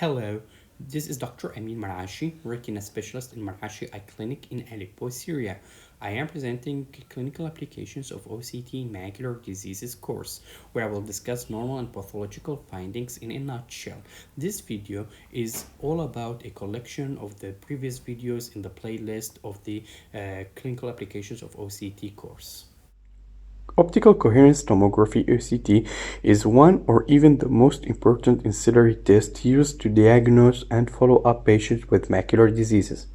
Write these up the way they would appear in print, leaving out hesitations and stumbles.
Hello, this is Dr. Amin Marashi, retina specialist in Marashi Eye Clinic in Aleppo, Syria. I am presenting clinical applications of OCT in macular diseases course, where I will discuss normal and pathological findings in a nutshell. This video is all about a collection of the previous videos in the playlist of the clinical applications of OCT course. Optical coherence tomography OCT is one or even the most important ancillary test used to diagnose and follow up patients with macular diseases.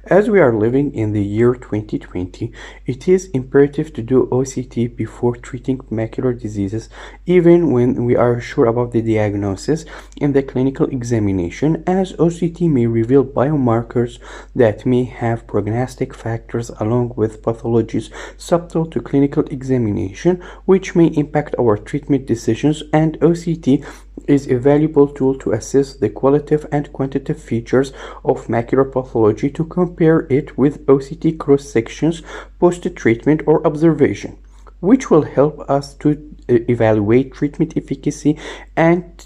As we are living in the year 2020, it is imperative to do OCT before treating macular diseases, even when we are sure about the diagnosis in the clinical examination, as OCT may reveal biomarkers that may have prognostic factors along with pathologies subtle to clinical examination, which may impact our treatment decisions, and OCT is a valuable tool to assess the qualitative and quantitative features of macular pathology to compare it with OCT cross-sections post-treatment or observation, which will help us to evaluate treatment efficacy and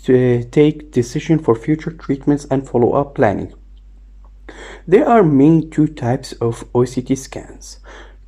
take decision for future treatments and follow-up planning. There are main two types of OCT scans: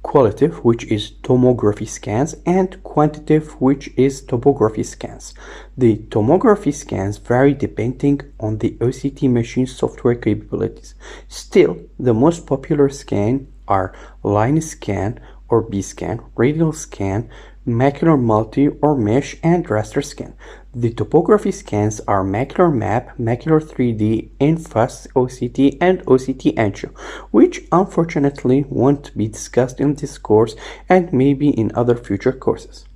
qualitative, which is tomography scans, and quantitative, which is topography scans. The tomography scans vary depending on the OCT machine software capabilities. Still, the most popular scan are line scan or B-scan, radial scan, macular multi or mesh, and raster scan. The topography scans are macular map, macular 3D, InFast OCT, and OCT angio, which unfortunately won't be discussed in this course and maybe in other future courses.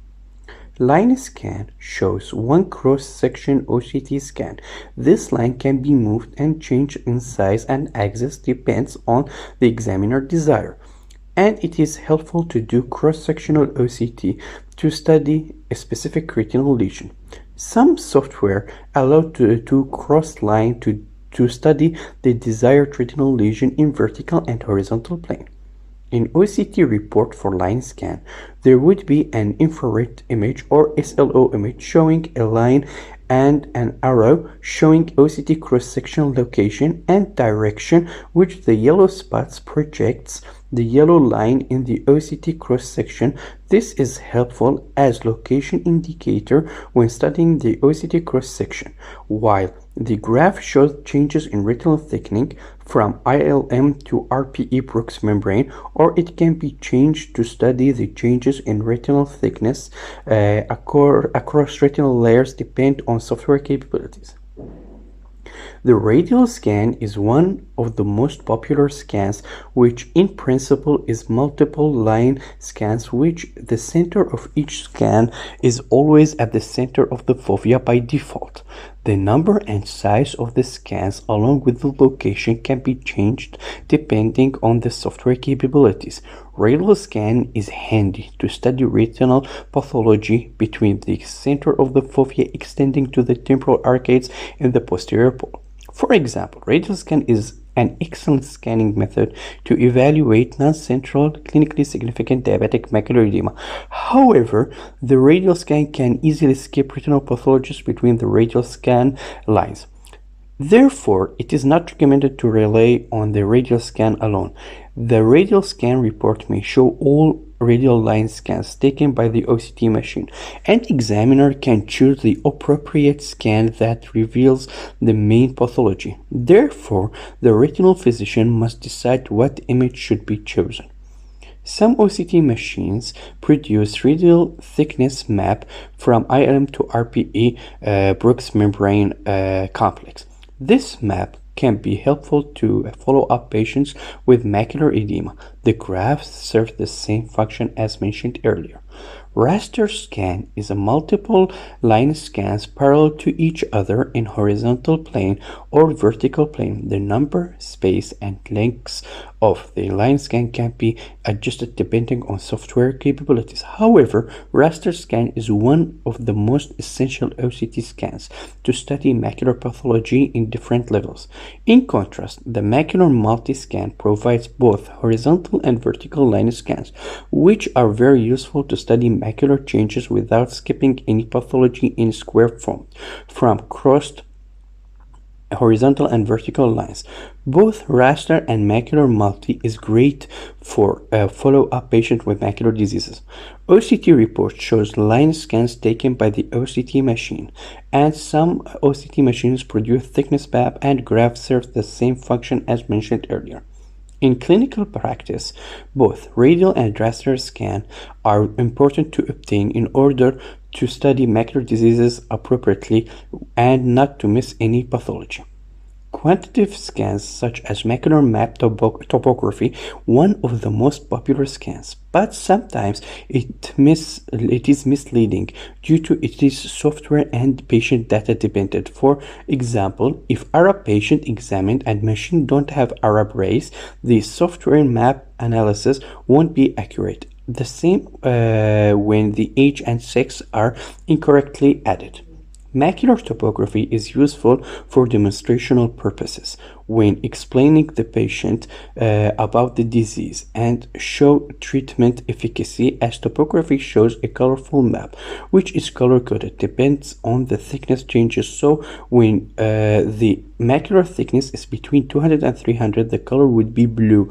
Line scan shows one cross-section OCT scan. This line can be moved and changed in size and axis depends on the examiner desire, and it is helpful to do cross-sectional OCT to study a specific retinal lesion. Some software allow to cross-line to study the desired retinal lesion in vertical and horizontal plane. In OCT report for line scan, there would be an infrared image or SLO image showing a line and an arrow showing OCT cross-sectional location and direction, which the yellow spots projects the yellow line in the OCT cross-section. This is helpful as location indicator when studying the OCT cross-section, while the graph shows changes in retinal thickening from ILM to RPE Brooks membrane, or it can be changed to study the changes in retinal thickness across retinal layers depend on software capabilities. The radial scan is one of the most popular scans, which in principle is multiple line scans, which the center of each scan is always at the center of the fovea by default. The number and size of the scans along with the location can be changed depending on the software capabilities. Radial scan is handy to study retinal pathology between the center of the fovea extending to the temporal arcades in the posterior pole. For example, radial scan is an excellent scanning method to evaluate non-central clinically significant diabetic macular edema. However, the radial scan can easily skip retinal pathologies between the radial scan lines. Therefore, it is not recommended to rely on the radial scan alone. The radial scan report may show all radial line scans taken by the OCT machine, and examiner can choose the appropriate scan that reveals the main pathology. Therefore, the retinal physician must decide what image should be chosen. Some OCT machines produce radial thickness map from ILM to RPE Brooks membrane complex. This map can be helpful to follow up patients with macular edema. The graphs serve the same function as mentioned earlier. Raster scan is a multiple line scans parallel to each other in horizontal plane or vertical plane. The number, space, and lengths of the line scan can be adjusted depending on software capabilities. However, raster scan is one of the most essential OCT scans to study macular pathology in different levels. In contrast, the macular multi-scan provides both horizontal and vertical line scans, which are very useful to study macular changes without skipping any pathology in square form, from crossed horizontal and vertical lines. Both raster and macular multi is great for follow-up patients with macular diseases. OCT report shows line scans taken by the OCT machine, and some OCT machines produce thickness map and graph serves the same function as mentioned earlier. In clinical practice, both radial and raster scan are important to obtain in order to study macular diseases appropriately and not to miss any pathology. Quantitative scans such as macular map topography, one of the most popular scans, but sometimes it is misleading due to it is software and patient data dependent. For example, if Arab patient examined and machine don't have Arab race, the software map analysis won't be accurate. The same when the age and sex are incorrectly added. Macular topography is useful for demonstrational purposes when explaining the patient about the disease and show treatment efficacy, as topography shows a colorful map which is color coded depends on the thickness changes. So when the macular thickness is between 200 and 300, the color would be blue,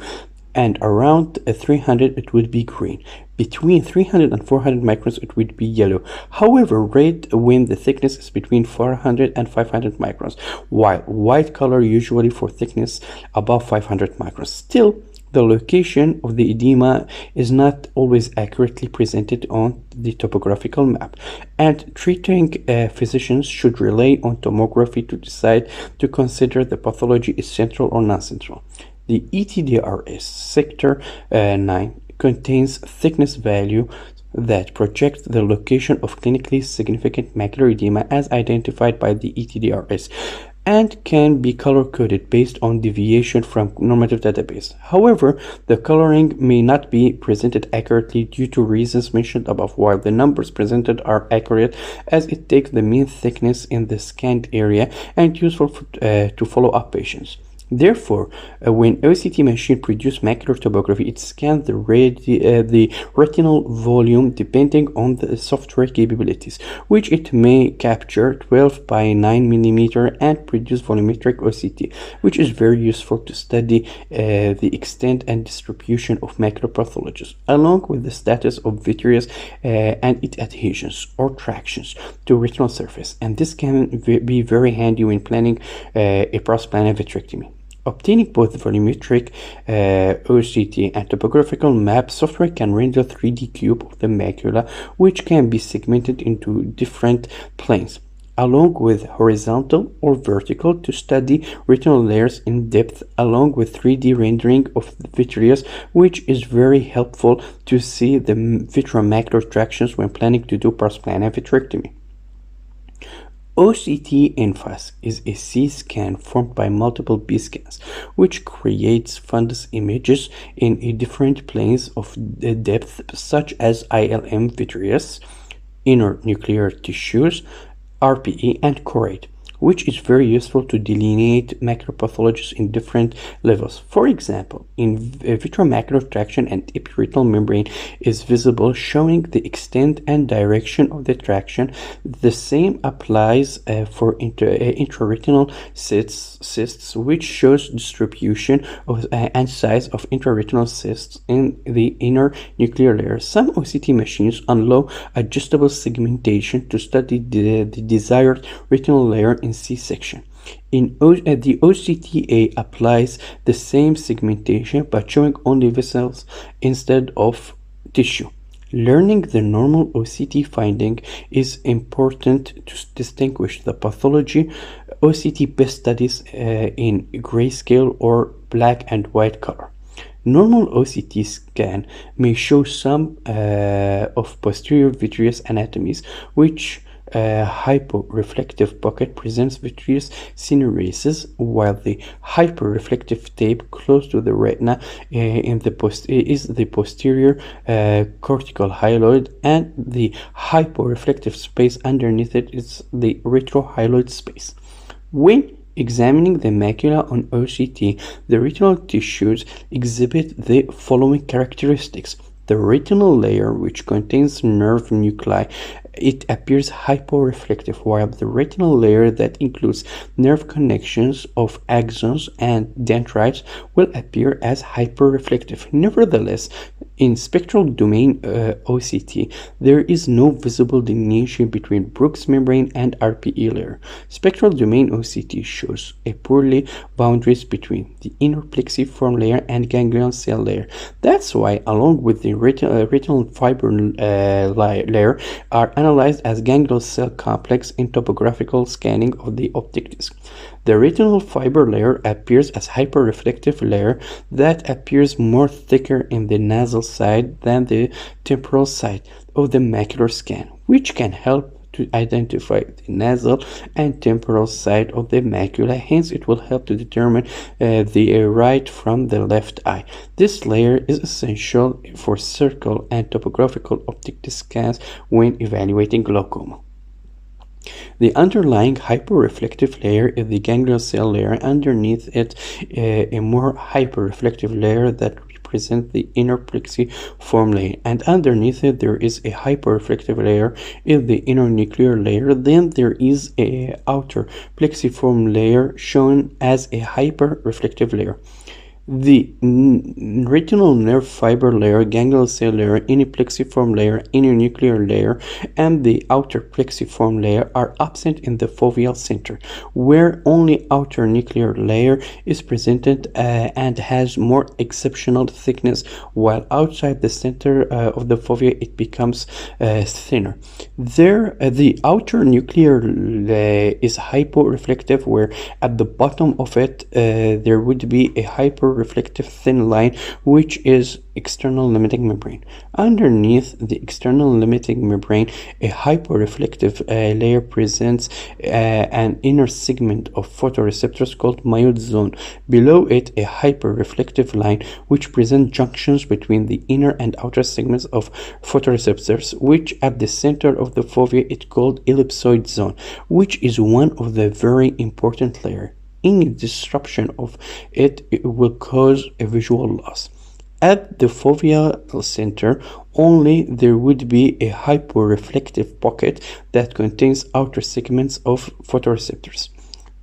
and around 300 it would be green. Between 300 and 400 microns it would be yellow. However, red when the thickness is between 400 and 500 microns, while white color usually for thickness above 500 microns. Still, the location of the edema is not always accurately presented on the topographical map, and treating physicians should rely on tomography to decide to consider the pathology is central or non-central. The ETDRS sector 9 contains thickness value that project the location of clinically significant macular edema as identified by the ETDRS, and can be color-coded based on deviation from normative database. However, the coloring may not be presented accurately due to reasons mentioned above, while the numbers presented are accurate as it takes the mean thickness in the scanned area and useful to follow up patients. Therefore, when OCT machine produce macular topography, it scans the retinal volume depending on the software capabilities, which it may capture 12 by 9 mm and produce volumetric OCT, which is very useful to study the extent and distribution of macular pathologies, along with the status of vitreous and its adhesions or tractions to retinal surface. And this can be very handy when planning a prostaglandin vitrectomy. Obtaining both volumetric OCT and topographical map software can render 3D cube of the macula, which can be segmented into different planes, along with horizontal or vertical, to study retinal layers in depth, along with 3D rendering of the vitreous, which is very helpful to see the vitreomacular tractions when planning to do prostaglandin vitrectomy. OCT infas is a C scan formed by multiple B scans, which creates fundus images in different planes of depth, such as ILM vitreous, inner nuclear tissues, RPE, and choroid, which is very useful to delineate macular pathologies in different levels. For example, in vitreomacular traction, and epiretinal membrane is visible, showing the extent and direction of the traction. The same applies for intraretinal cysts, which shows distribution of, and size of intraretinal cysts in the inner nuclear layer. Some OCT machines allow adjustable segmentation to study the desired retinal layer in C-section. The OCTA applies the same segmentation but showing only vessels instead of tissue. Learning the normal OCT finding is important to distinguish the pathology. OCT best studies in grayscale or black and white color. Normal OCT scan may show some of posterior vitreous anatomies, which hyporeflective pocket presents vitreous syneresis, while the hyperreflective tape close to the retina is the posterior cortical hyaloid, and the hyporeflective space underneath it is the retrohyaloid space. When examining the macula on OCT, the retinal tissues exhibit the following characteristics. The retinal layer, which contains nerve nuclei it appears hyporeflective, while the retinal layer that includes nerve connections of axons and dendrites will appear as hyperreflective. Nevertheless, in spectral domain OCT, there is no visible delineation between Bruch's membrane and RPE layer. Spectral domain OCT shows a poorly boundaries between the inner plexiform layer and ganglion cell layer. That's why, along with the retinal fiber layer, are analyzed as ganglion cell complex in topographical scanning of the optic disc. The retinal fiber layer appears as hyperreflective layer that appears more thicker in the nasal side than the temporal side of the macular scan, which can help to identify the nasal and temporal side of the macula. Hence, it will help to determine the right from the left eye. This layer is essential for circle and topographical optic disc scans when evaluating glaucoma. The underlying hyperreflective layer is the ganglion cell layer. Underneath it, a more hyperreflective layer that represents the inner plexiform layer, and underneath it there is a hyperreflective layer in the inner nuclear layer. Then there is a outer plexiform layer shown as a hyperreflective layer. The retinal nerve fiber layer, ganglion cell layer, inner plexiform layer, inner nuclear layer, and the outer plexiform layer are absent in the foveal center, where only outer nuclear layer is presented and has more exceptional thickness, while outside the center of the fovea it becomes thinner. There, the outer nuclear is hyporeflective, where at the bottom of it there would be a hyperreflective thin line, which is external limiting membrane. Underneath the external limiting membrane, a hyperreflective layer presents an inner segment of photoreceptors called myoid zone. Below it, a hyperreflective line which presents junctions between the inner and outer segments of photoreceptors, which at the center of the fovea is called ellipsoid zone, which is one of the very important layers. Any disruption of it will cause a visual loss. At the foveal center, only there would be a hyporeflective pocket that contains outer segments of photoreceptors.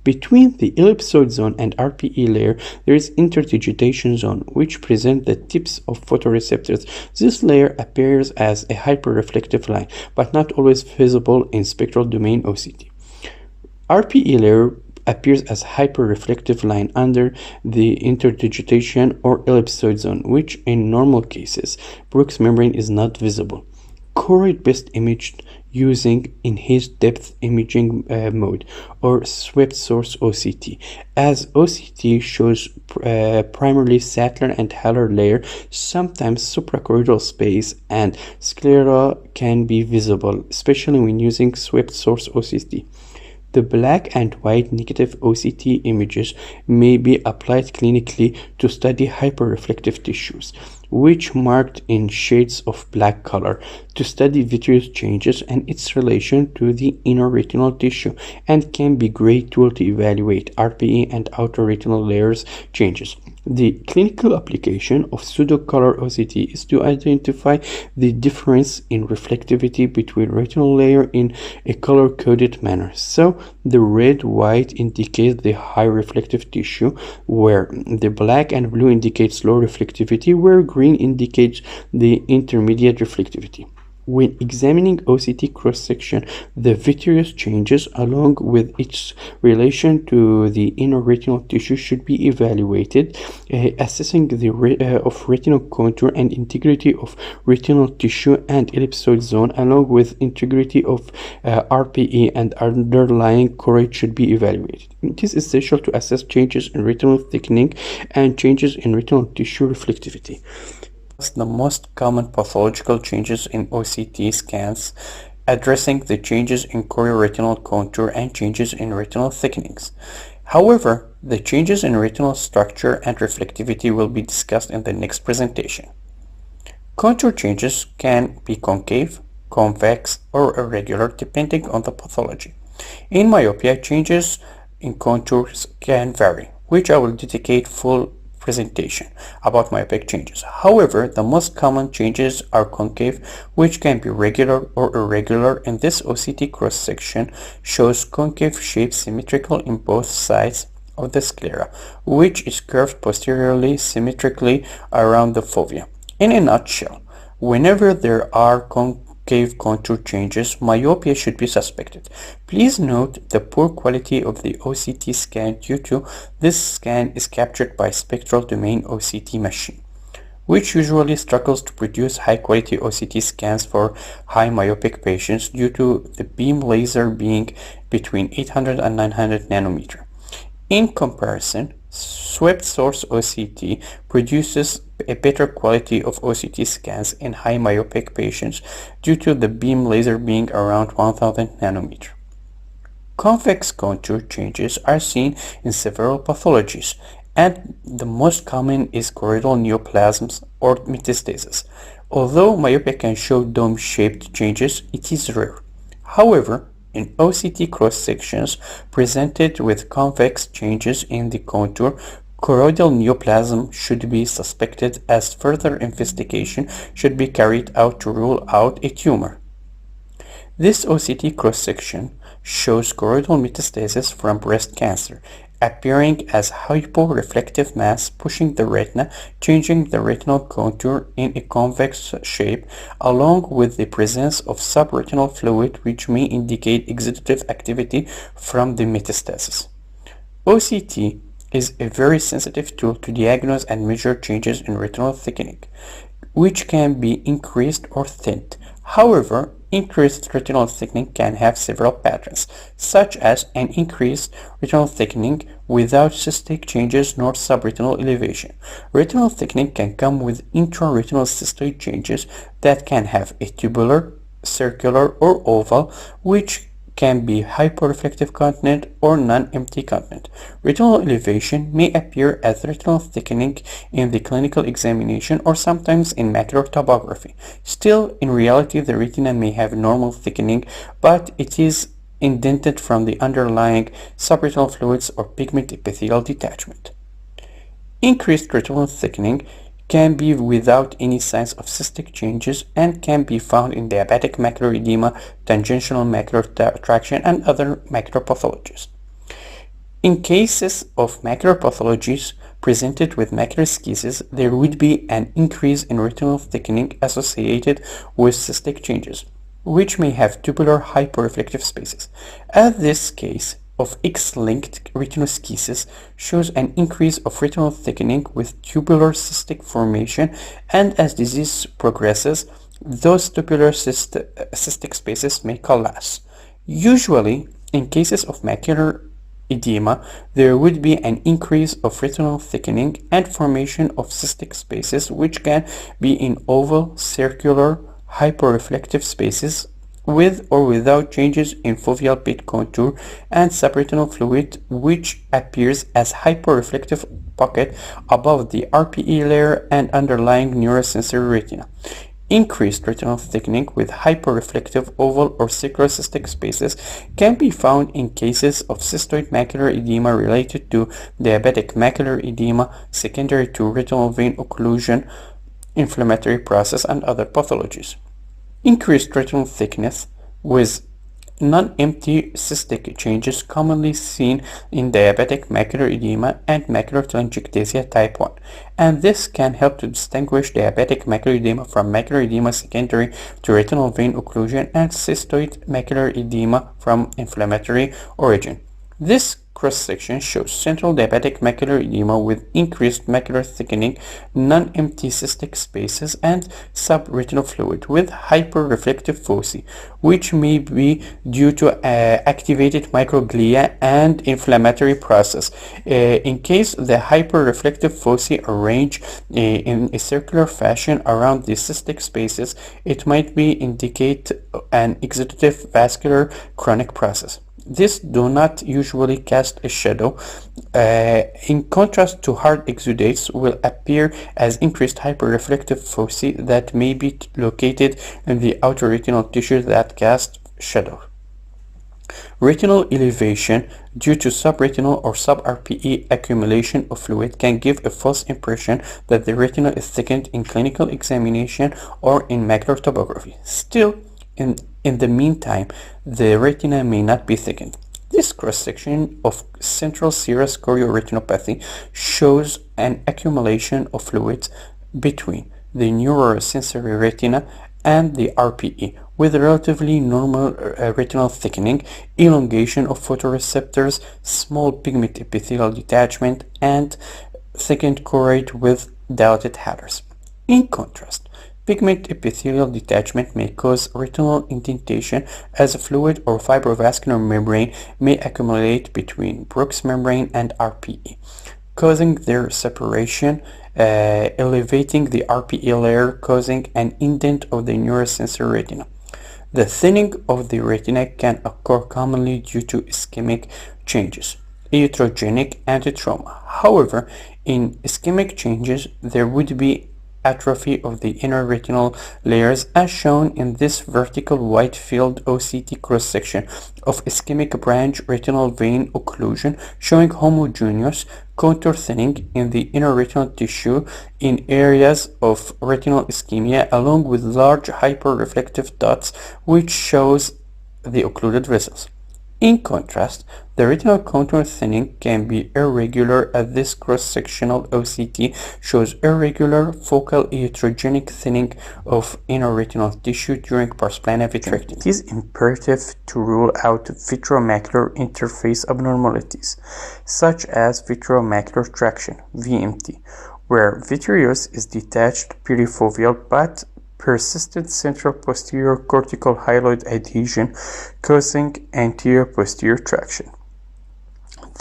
Between the ellipsoid zone and RPE layer, there is interdigitation zone, which presents the tips of photoreceptors. This layer appears as a hyperreflective line, but not always visible in spectral domain OCT. RPE layer appears as hyperreflective line under the interdigitation or ellipsoid zone, which in normal cases, Bruch's membrane is not visible. Choroid best imaged using enhanced depth imaging mode or swept source OCT, as OCT shows primarily saddler and halar layer. Sometimes suprachoroidal space and sclera can be visible, especially when using swept source OCT. The black and white negative OCT images may be applied clinically to study hyperreflective tissues, which marked in shades of black color, to study vitreous changes and its relation to the inner retinal tissue, and can be a great tool to evaluate RPE and outer retinal layers changes. The clinical application of pseudocolor OCT is to identify the difference in reflectivity between retinal layer in a color-coded manner. So the red-white indicates the high reflective tissue, where the black and blue indicates low reflectivity, where green indicates the intermediate reflectivity. When examining OCT cross-section, the vitreous changes along with its relation to the inner retinal tissue should be evaluated, assessing the of retinal contour and integrity of retinal tissue and ellipsoid zone, along with integrity of RPE and underlying choroid should be evaluated. It is essential to assess changes in retinal thickening and changes in retinal tissue reflectivity. The most common pathological changes in OCT scans, addressing the changes in chorioretinal contour and changes in retinal thickenings. However, the changes in retinal structure and reflectivity will be discussed in the next presentation. Contour changes can be concave, convex, or irregular depending on the pathology. In myopia, changes in contours can vary, which I will dedicate full presentation about myopic changes. However, the most common changes are concave, which can be regular or irregular, and this OCT cross-section shows concave shape symmetrical in both sides of the sclera, which is curved posteriorly symmetrically around the fovea. In a nutshell, whenever there are concave contour changes, myopia should be suspected. Please note the poor quality of the OCT scan due to this scan is captured by spectral domain OCT machine, which usually struggles to produce high-quality OCT scans for high myopic patients due to the beam laser being between 800 and 900 nanometer. In comparison, swept source OCT produces a better quality of OCT scans in high myopic patients due to the beam laser being around 1000 nanometer. Convex contour changes are seen in several pathologies, and the most common is choroidal neoplasms or metastasis. Although myopia can show dome-shaped changes, it is rare. However, in OCT cross-sections presented with convex changes in the contour, choroidal neoplasm should be suspected, as further investigation should be carried out to rule out a tumor. This OCT cross-section shows choroidal metastasis from breast cancer, appearing as hyporeflective mass pushing the retina, changing the retinal contour in a convex shape, along with the presence of subretinal fluid, which may indicate exudative activity from the metastasis. OCT is a very sensitive tool to diagnose and measure changes in retinal thickening, which can be increased or thinned. However, increased retinal thickening can have several patterns, such as an increased retinal thickening without cystic changes nor subretinal elevation. Retinal thickening can come with intraretinal cystoid changes that can have a tubular, circular, or oval, which can be hyporeflective continent or non-empty continent. Retinal elevation may appear as retinal thickening in the clinical examination or sometimes in macular topography. Still, in reality, the retina may have normal thickening, but it is indented from the underlying subretinal fluids or pigment epithelial detachment. Increased retinal thickening can be without any signs of cystic changes and can be found in diabetic macular edema, tangential macular traction, and other macular pathologies. In cases of macular pathologies presented with macular schisis, there would be an increase in retinal thickening associated with cystic changes, which may have tubular hyporeflective spaces. As this case of X-linked retinoschisis shows an increase of retinal thickening with tubular cystic formation, and as disease progresses, those tubular cystic spaces may coalesce. Usually, in cases of macular edema, there would be an increase of retinal thickening and formation of cystic spaces, which can be in oval, circular, hyporeflective spaces, with or without changes in foveal pit contour and subretinal fluid, which appears as hyporeflective pocket above the RPE layer and underlying neurosensory retina. Increased retinal thickening with hyporeflective oval or circular cystic spaces can be found in cases of cystoid macular edema related to diabetic macular edema secondary to retinal vein occlusion, inflammatory process, and other pathologies. Increased retinal thickness with non-empty cystic changes commonly seen in diabetic macular edema and macular telangiectasia type 1, and this can help to distinguish diabetic macular edema from macular edema secondary to retinal vein occlusion and cystoid macular edema from inflammatory origin. This cross-section shows central diabetic macular edema with increased macular thickening, non-empty cystic spaces, and subretinal fluid with hyperreflective foci, which may be due to activated microglia and inflammatory process. In case the hyperreflective foci arrange in a circular fashion around the cystic spaces, it might be indicate an exudative vascular chronic process. These do not usually cast a shadow, in contrast to hard exudates will appear as increased hyperreflective foci that may be located in the outer retinal tissue that cast shadow. Retinal elevation due to subretinal or sub-RPE accumulation of fluid can give a false impression that the retina is thickened in clinical examination or in macular topography. Still, in the meantime, the retina may not be thickened. This cross-section of central serous chorioretinopathy shows an accumulation of fluids between the neurosensory retina and the RPE, with relatively normal retinal thickening, elongation of photoreceptors, small pigment epithelial detachment, and thickened choroid with dilated hallers. In contrast, pigment epithelial detachment may cause retinal indentation as a fluid or fibrovascular membrane may accumulate between Bruch's membrane and RPE, causing their separation, elevating the RPE layer, causing an indent of the neurosensory retina. The thinning of the retina can occur commonly due to ischemic changes, iatrogenic and trauma. However, in ischemic changes, there would be atrophy of the inner retinal layers as shown in this vertical wide field OCT cross-section of ischemic branch retinal vein occlusion showing homogeneous contour thinning in the inner retinal tissue in areas of retinal ischemia along with large hyperreflective dots which shows the occluded vessels. In contrast, the retinal contour thinning can be irregular as this cross-sectional OCT shows irregular focal iatrogenic thinning of inner retinal tissue during pars plana vitrectomy. It is imperative to rule out vitreomacular interface abnormalities, such as vitreomacular traction, VMT, where vitreous is detached perifoveal but persistent central posterior cortical hyaloid adhesion causing anterior posterior traction.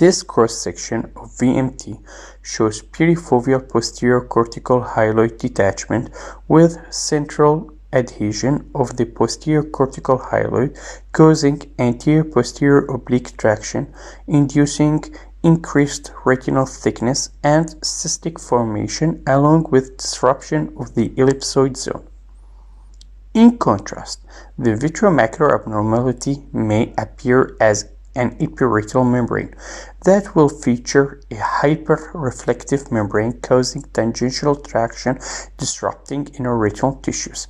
This cross-section of VMT shows perifoveal posterior cortical hyaloid detachment with central adhesion of the posterior cortical hyaloid causing anterior posterior oblique traction, inducing increased retinal thickness and cystic formation along with disruption of the ellipsoid zone. In contrast, the vitreomacular abnormality may appear as an epiretinal membrane that will feature a hyperreflective membrane causing tangential traction disrupting inner retinal tissues.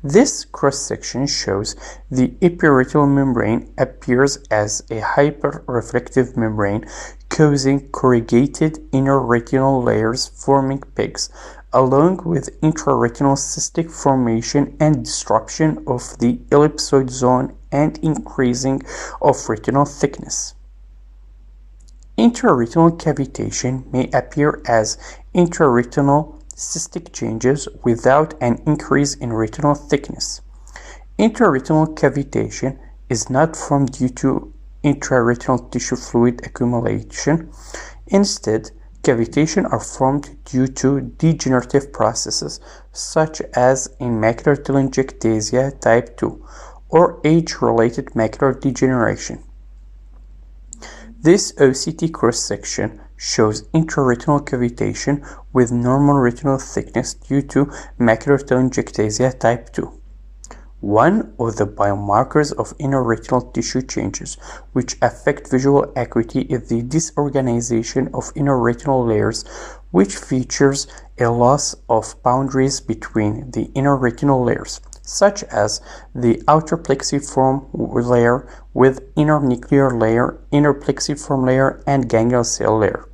This cross-section shows the epiretinal membrane appears as a hyperreflective membrane causing corrugated inner retinal layers forming pegs, along with intraretinal cystic formation and disruption of the ellipsoid zone and increasing of retinal thickness. Intraretinal cavitation may appear as intraretinal cystic changes without an increase in retinal thickness. Intraretinal cavitation is not formed due to intraretinal tissue fluid accumulation. Instead, cavitation are formed due to degenerative processes such as in macular telangiectasia type 2 or age-related macular degeneration. This OCT cross-section shows intraretinal cavitation with normal retinal thickness due to macular telangiectasia type 2. One of the biomarkers of inner retinal tissue changes which affect visual acuity is the disorganization of inner retinal layers, which features a loss of boundaries between the inner retinal layers, such as the outer plexiform layer with inner nuclear layer, inner plexiform layer, and ganglion cell layer.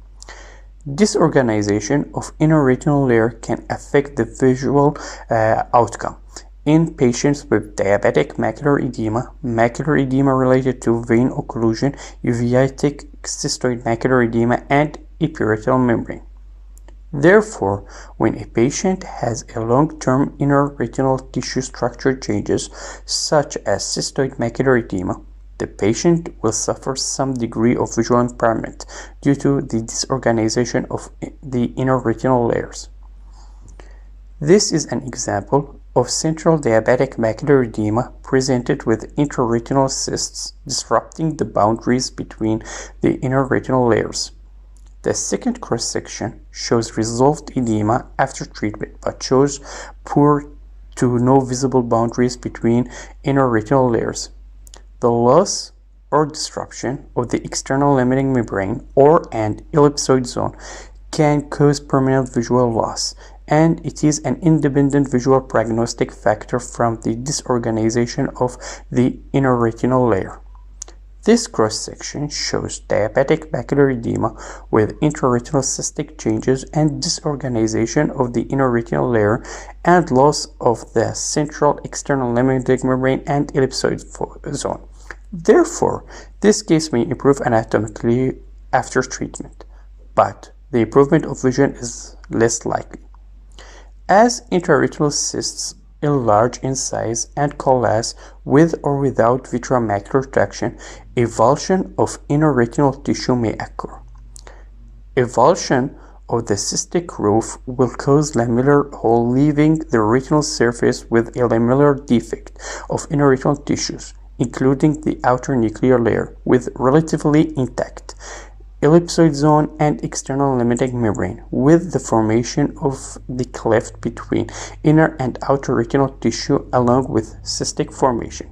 Disorganization of inner retinal layer can affect the visual outcome. In patients with diabetic macular edema related to vein occlusion, uveitic cystoid macular edema, and epiretinal membrane. Therefore, when a patient has a long-term inner retinal tissue structure changes, such as cystoid macular edema, the patient will suffer some degree of visual impairment due to the disorganization of the inner retinal layers. This is an example of central diabetic macular edema presented with intraretinal cysts disrupting the boundaries between the inner retinal layers. The second cross-section shows resolved edema after treatment but shows poor to no visible boundaries between inner retinal layers. The loss or disruption of the external limiting membrane or an ellipsoid zone can cause permanent visual loss, and it is an independent visual prognostic factor from the disorganization of the inner retinal layer. This cross-section shows diabetic macular edema with intraretinal cystic changes and disorganization of the inner retinal layer and loss of the central external limiting membrane and ellipsoid zone. Therefore, this case may improve anatomically after treatment, but the improvement of vision is less likely. As intraretinal cysts enlarge in size and coalesce with or without vitreomacular traction, avulsion of inner retinal tissue may occur. Avulsion of the cystic roof will cause lamellar hole, leaving the retinal surface with a lamellar defect of inner retinal tissues, including the outer nuclear layer, with relatively intact ellipsoid zone and external limiting membrane, with the formation of the cleft between inner and outer retinal tissue along with cystic formation.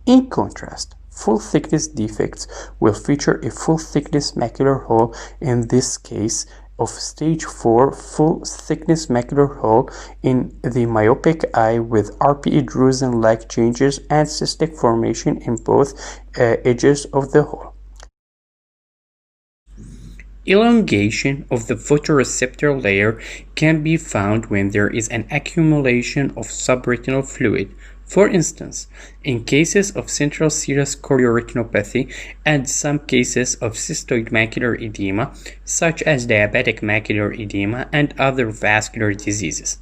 In contrast, full-thickness defects will feature a full-thickness macular hole, in this case of stage 4 full-thickness macular hole in the myopic eye with RPE Drusen-like changes and cystic formation in both edges of the hole. Elongation of the photoreceptor layer can be found when there is an accumulation of subretinal fluid. For instance, in cases of central serous chorioretinopathy and some cases of cystoid macular edema, such as diabetic macular edema and other vascular diseases.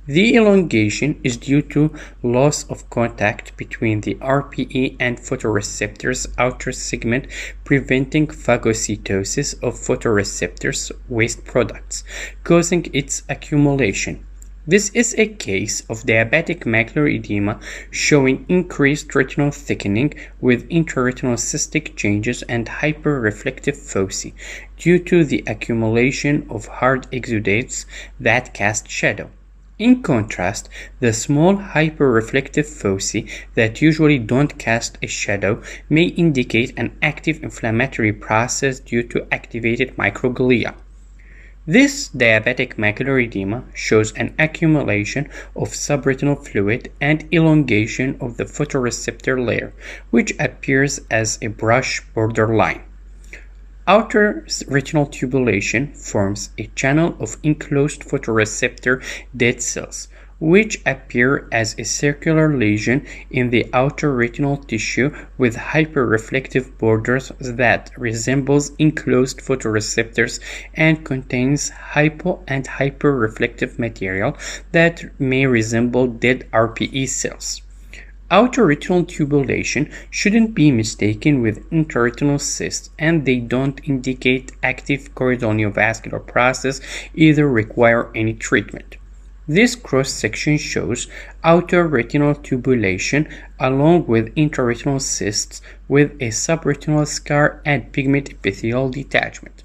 The elongation is due to loss of contact between the RPE and photoreceptor's outer segment, preventing phagocytosis of photoreceptors' waste products, causing its accumulation. This is a case of diabetic macular edema showing increased retinal thickening with intraretinal cystic changes and hyperreflective foci due to the accumulation of hard exudates that cast shadow. In contrast, the small hyperreflective foci that usually don't cast a shadow may indicate an active inflammatory process due to activated microglia. This diabetic macular edema shows an accumulation of subretinal fluid and elongation of the photoreceptor layer, which appears as a brush borderline. Outer retinal tubulation forms a channel of enclosed photoreceptor dead cells, which appear as a circular lesion in the outer retinal tissue with hyperreflective borders that resembles enclosed photoreceptors and contains hypo and hyperreflective material that may resemble dead RPE cells. Outer retinal tubulation shouldn't be mistaken with intraretinal cysts, and they don't indicate active choroidal neovascular process, either require any treatment. This cross-section shows outer retinal tubulation along with intraretinal cysts with a subretinal scar and pigment epithelial detachment.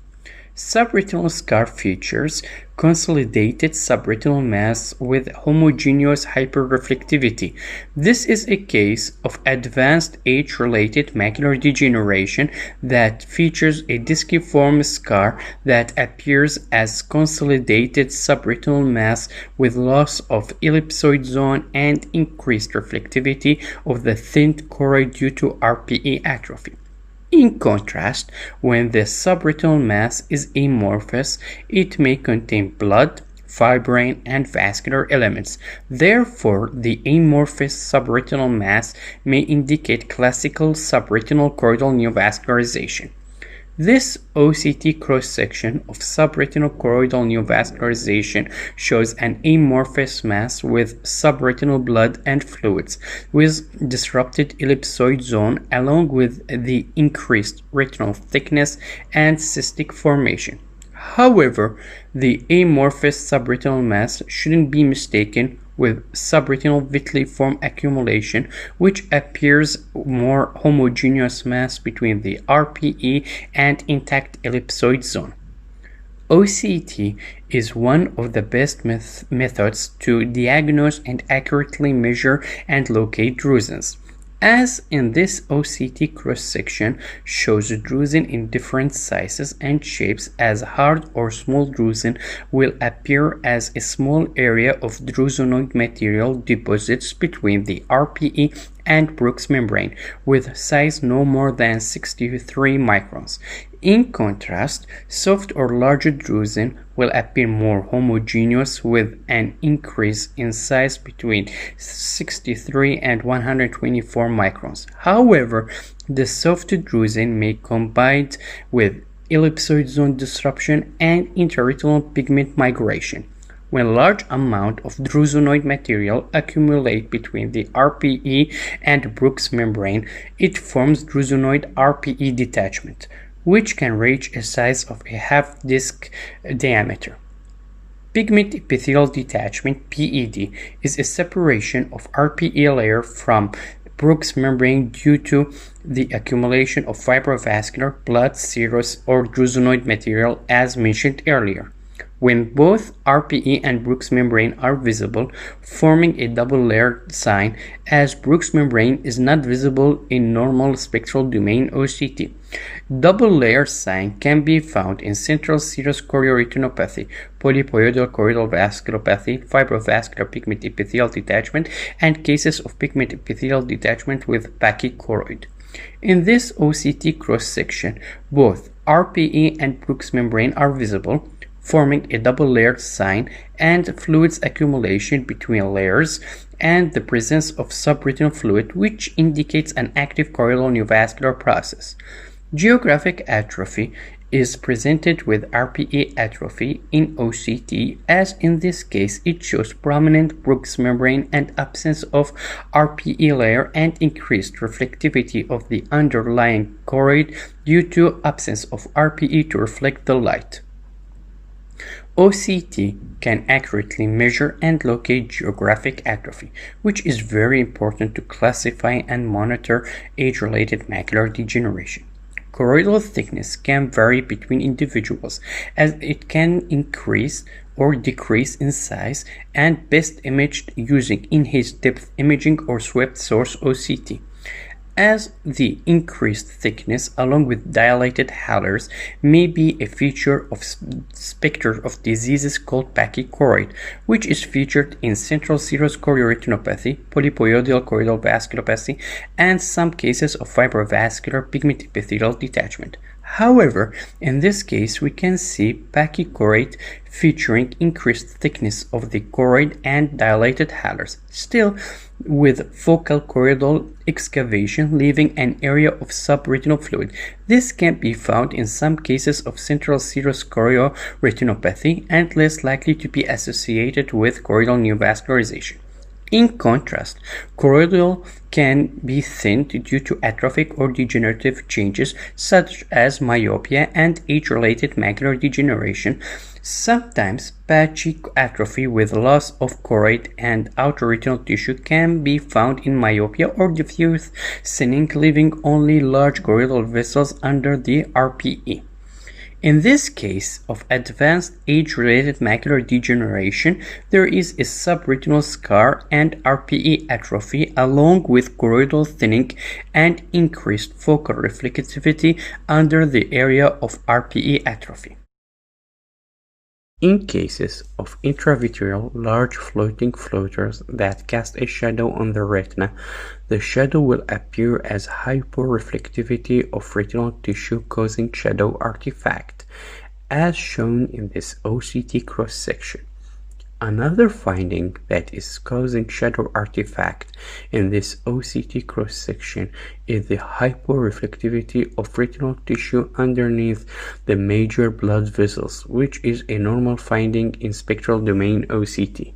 Subretinal scar features consolidated subretinal mass with homogeneous hyperreflectivity. This is a case of advanced age-related macular degeneration that features a disciform scar that appears as consolidated subretinal mass with loss of ellipsoid zone and increased reflectivity of the thin choroid due to RPE atrophy. In contrast, when the subretinal mass is amorphous, it may contain blood, fibrin, and vascular elements. Therefore, the amorphous subretinal mass may indicate classical subretinal choroidal neovascularization. This OCT cross-section of subretinal choroidal neovascularization shows an amorphous mass with subretinal blood and fluids, with disrupted ellipsoid zone along with the increased retinal thickness and cystic formation. However, the amorphous subretinal mass shouldn't be mistaken with subretinal vitiliform accumulation, which appears more homogeneous mass between the RPE and intact ellipsoid zone. OCT is one of the best methods to diagnose and accurately measure and locate Drusens. As in this OCT cross-section shows drusen in different sizes and shapes, as hard or small drusen will appear as a small area of drusenoid material deposits between the RPE and Bruch's membrane with size no more than 63 microns. In contrast, soft or larger drusen will appear more homogeneous with an increase in size between 63 and 124 microns. However, the soft drusen may combine with ellipsoid zone disruption and intraretinal pigment migration. When large amount of drusenoid material accumulate between the RPE and Bruch's membrane, it forms drusenoid RPE detachment, which can reach a size of a half disc diameter. Pigment epithelial detachment (PED) is a separation of RPE layer from Bruch's membrane due to the accumulation of fibrovascular, blood, serous, or drusenoid material as mentioned earlier. When both RPE and Bruch's membrane are visible, forming a double-layered sign, as Bruch's membrane is not visible in normal spectral domain OCT. Double-layered sign can be found in central serous chorioretinopathy, polypoidal choroidal vasculopathy, fibrovascular pigment epithelial detachment, and cases of pigment epithelial detachment with Pachychoroid. In this OCT cross-section, both RPE and Bruch's membrane are visible, forming a double-layered sign and fluids accumulation between layers and the presence of subretinal fluid, which indicates an active choroidal neovascular process. Geographic atrophy is presented with RPE atrophy in OCT, as in this case it shows prominent Bruch's membrane and absence of RPE layer and increased reflectivity of the underlying choroid due to absence of RPE to reflect the light. OCT can accurately measure and locate geographic atrophy, which is very important to classify and monitor age-related macular degeneration. Choroidal thickness can vary between individuals, as it can increase or decrease in size and best imaged using enhanced depth imaging or swept source OCT. As the increased thickness along with dilated halars may be a feature of specter of diseases called Pachychoroid, which is featured in central serous chorioretinopathy, polypoidal choroidal vasculopathy, and some cases of fibrovascular pigment epithelial detachment. However, in this case, we can see Pachychoroid featuring increased thickness of the choroid and dilated halars, still with focal choroidal excavation leaving an area of subretinal fluid. This can be found in some cases of central serous chorioretinopathy and less likely to be associated with choroidal neovascularization. In contrast, choroidal can be thinned due to atrophic or degenerative changes such as myopia and age-related macular degeneration. Sometimes patchy atrophy with loss of choroid and outer retinal tissue can be found in myopia or diffuse thinning, leaving only large choroidal vessels under the RPE. In this case of advanced age-related macular degeneration, there is a subretinal scar and RPE atrophy along with choroidal thinning and increased focal reflectivity under the area of RPE atrophy. In cases of intravitreal large floating floaters that cast a shadow on the retina, the shadow will appear as hyporeflectivity of retinal tissue causing shadow artifact, as shown in this OCT cross-section. Another finding that is causing shadow artifact in this OCT cross-section is the hyporeflectivity of retinal tissue underneath the major blood vessels, which is a normal finding in spectral domain OCT.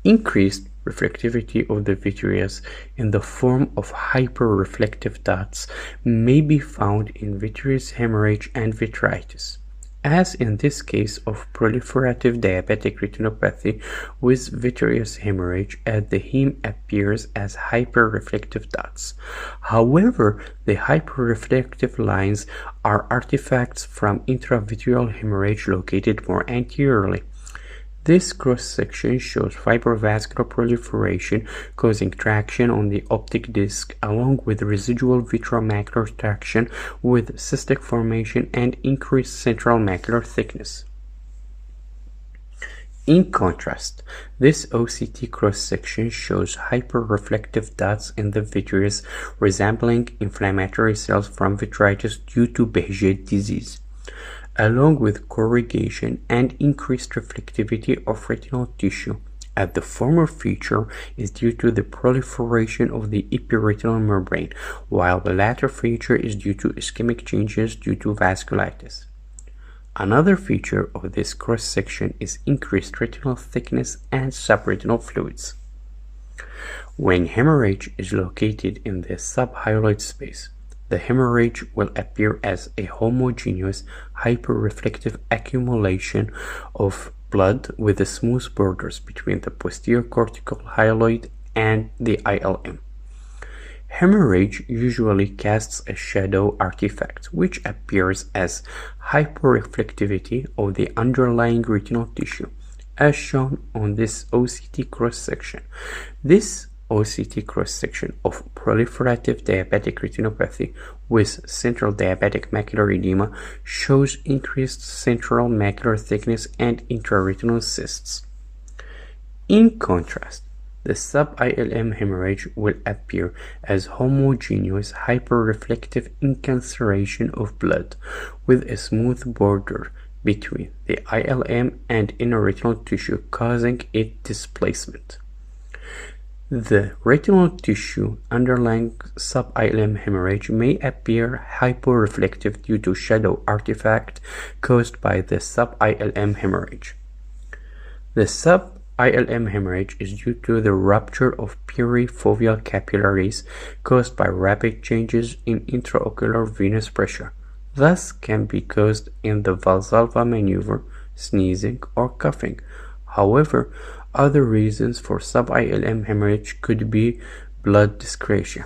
Increased reflectivity of the vitreous in the form of hyperreflective dots may be found in vitreous hemorrhage and vitritis, as in this case of proliferative diabetic retinopathy with vitreous hemorrhage, as the heme appears as hyperreflective dots. However, the hyperreflective lines are artifacts from intravitreal hemorrhage located more anteriorly. This cross-section shows fibrovascular proliferation causing traction on the optic disc along with residual vitreomacular traction with cystic formation and increased central macular thickness. In contrast, this OCT cross-section shows hyperreflective dots in the vitreous resembling inflammatory cells from vitritis due to Behçet disease, along with corrugation and increased reflectivity of retinal tissue, as the former feature is due to the proliferation of the epiretinal membrane, while the latter feature is due to ischemic changes due to vasculitis. Another feature of this cross-section is increased retinal thickness and subretinal fluids. When hemorrhage is located in the subhyaloid space, the hemorrhage will appear as a homogeneous hyperreflective accumulation of blood with smooth borders between the posterior cortical hyaloid and the ILM. Hemorrhage usually casts a shadow artifact, which appears as hyperreflectivity of the underlying retinal tissue, as shown on this OCT cross-section. This OCT cross-section of proliferative diabetic retinopathy with central diabetic macular edema shows increased central macular thickness and intraretinal cysts. In contrast, the sub-ILM hemorrhage will appear as homogeneous hyperreflective incarceration of blood with a smooth border between the ILM and inner retinal tissue causing its displacement. The retinal tissue underlying sub-ILM hemorrhage may appear hyporeflective due to shadow artifact caused by the sub-ILM hemorrhage. The sub-ILM hemorrhage is due to the rupture of perifoveal capillaries caused by rapid changes in intraocular venous pressure, thus can be caused in the Valsalva maneuver, sneezing, or coughing. However, other reasons for sub-ILM hemorrhage could be blood dyscrasia.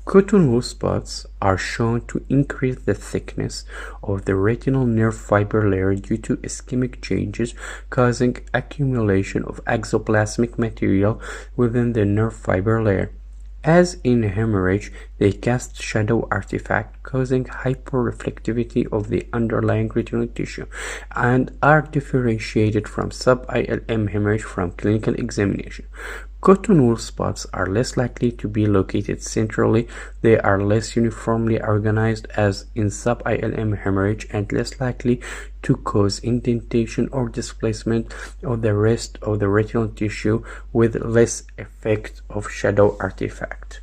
Cotton wool spots are shown to increase the thickness of the retinal nerve fiber layer due to ischemic changes causing accumulation of exoplasmic material within the nerve fiber layer. As in hemorrhage, they cast shadow artifact causing hyperreflectivity of the underlying retinal tissue and are differentiated from sub-ILM hemorrhage from clinical examination. Cotton wool spots are less likely to be located centrally. They are less uniformly organized as in sub-ILM hemorrhage and less likely to cause indentation or displacement of the rest of the retinal tissue with less effect of shadow artifact.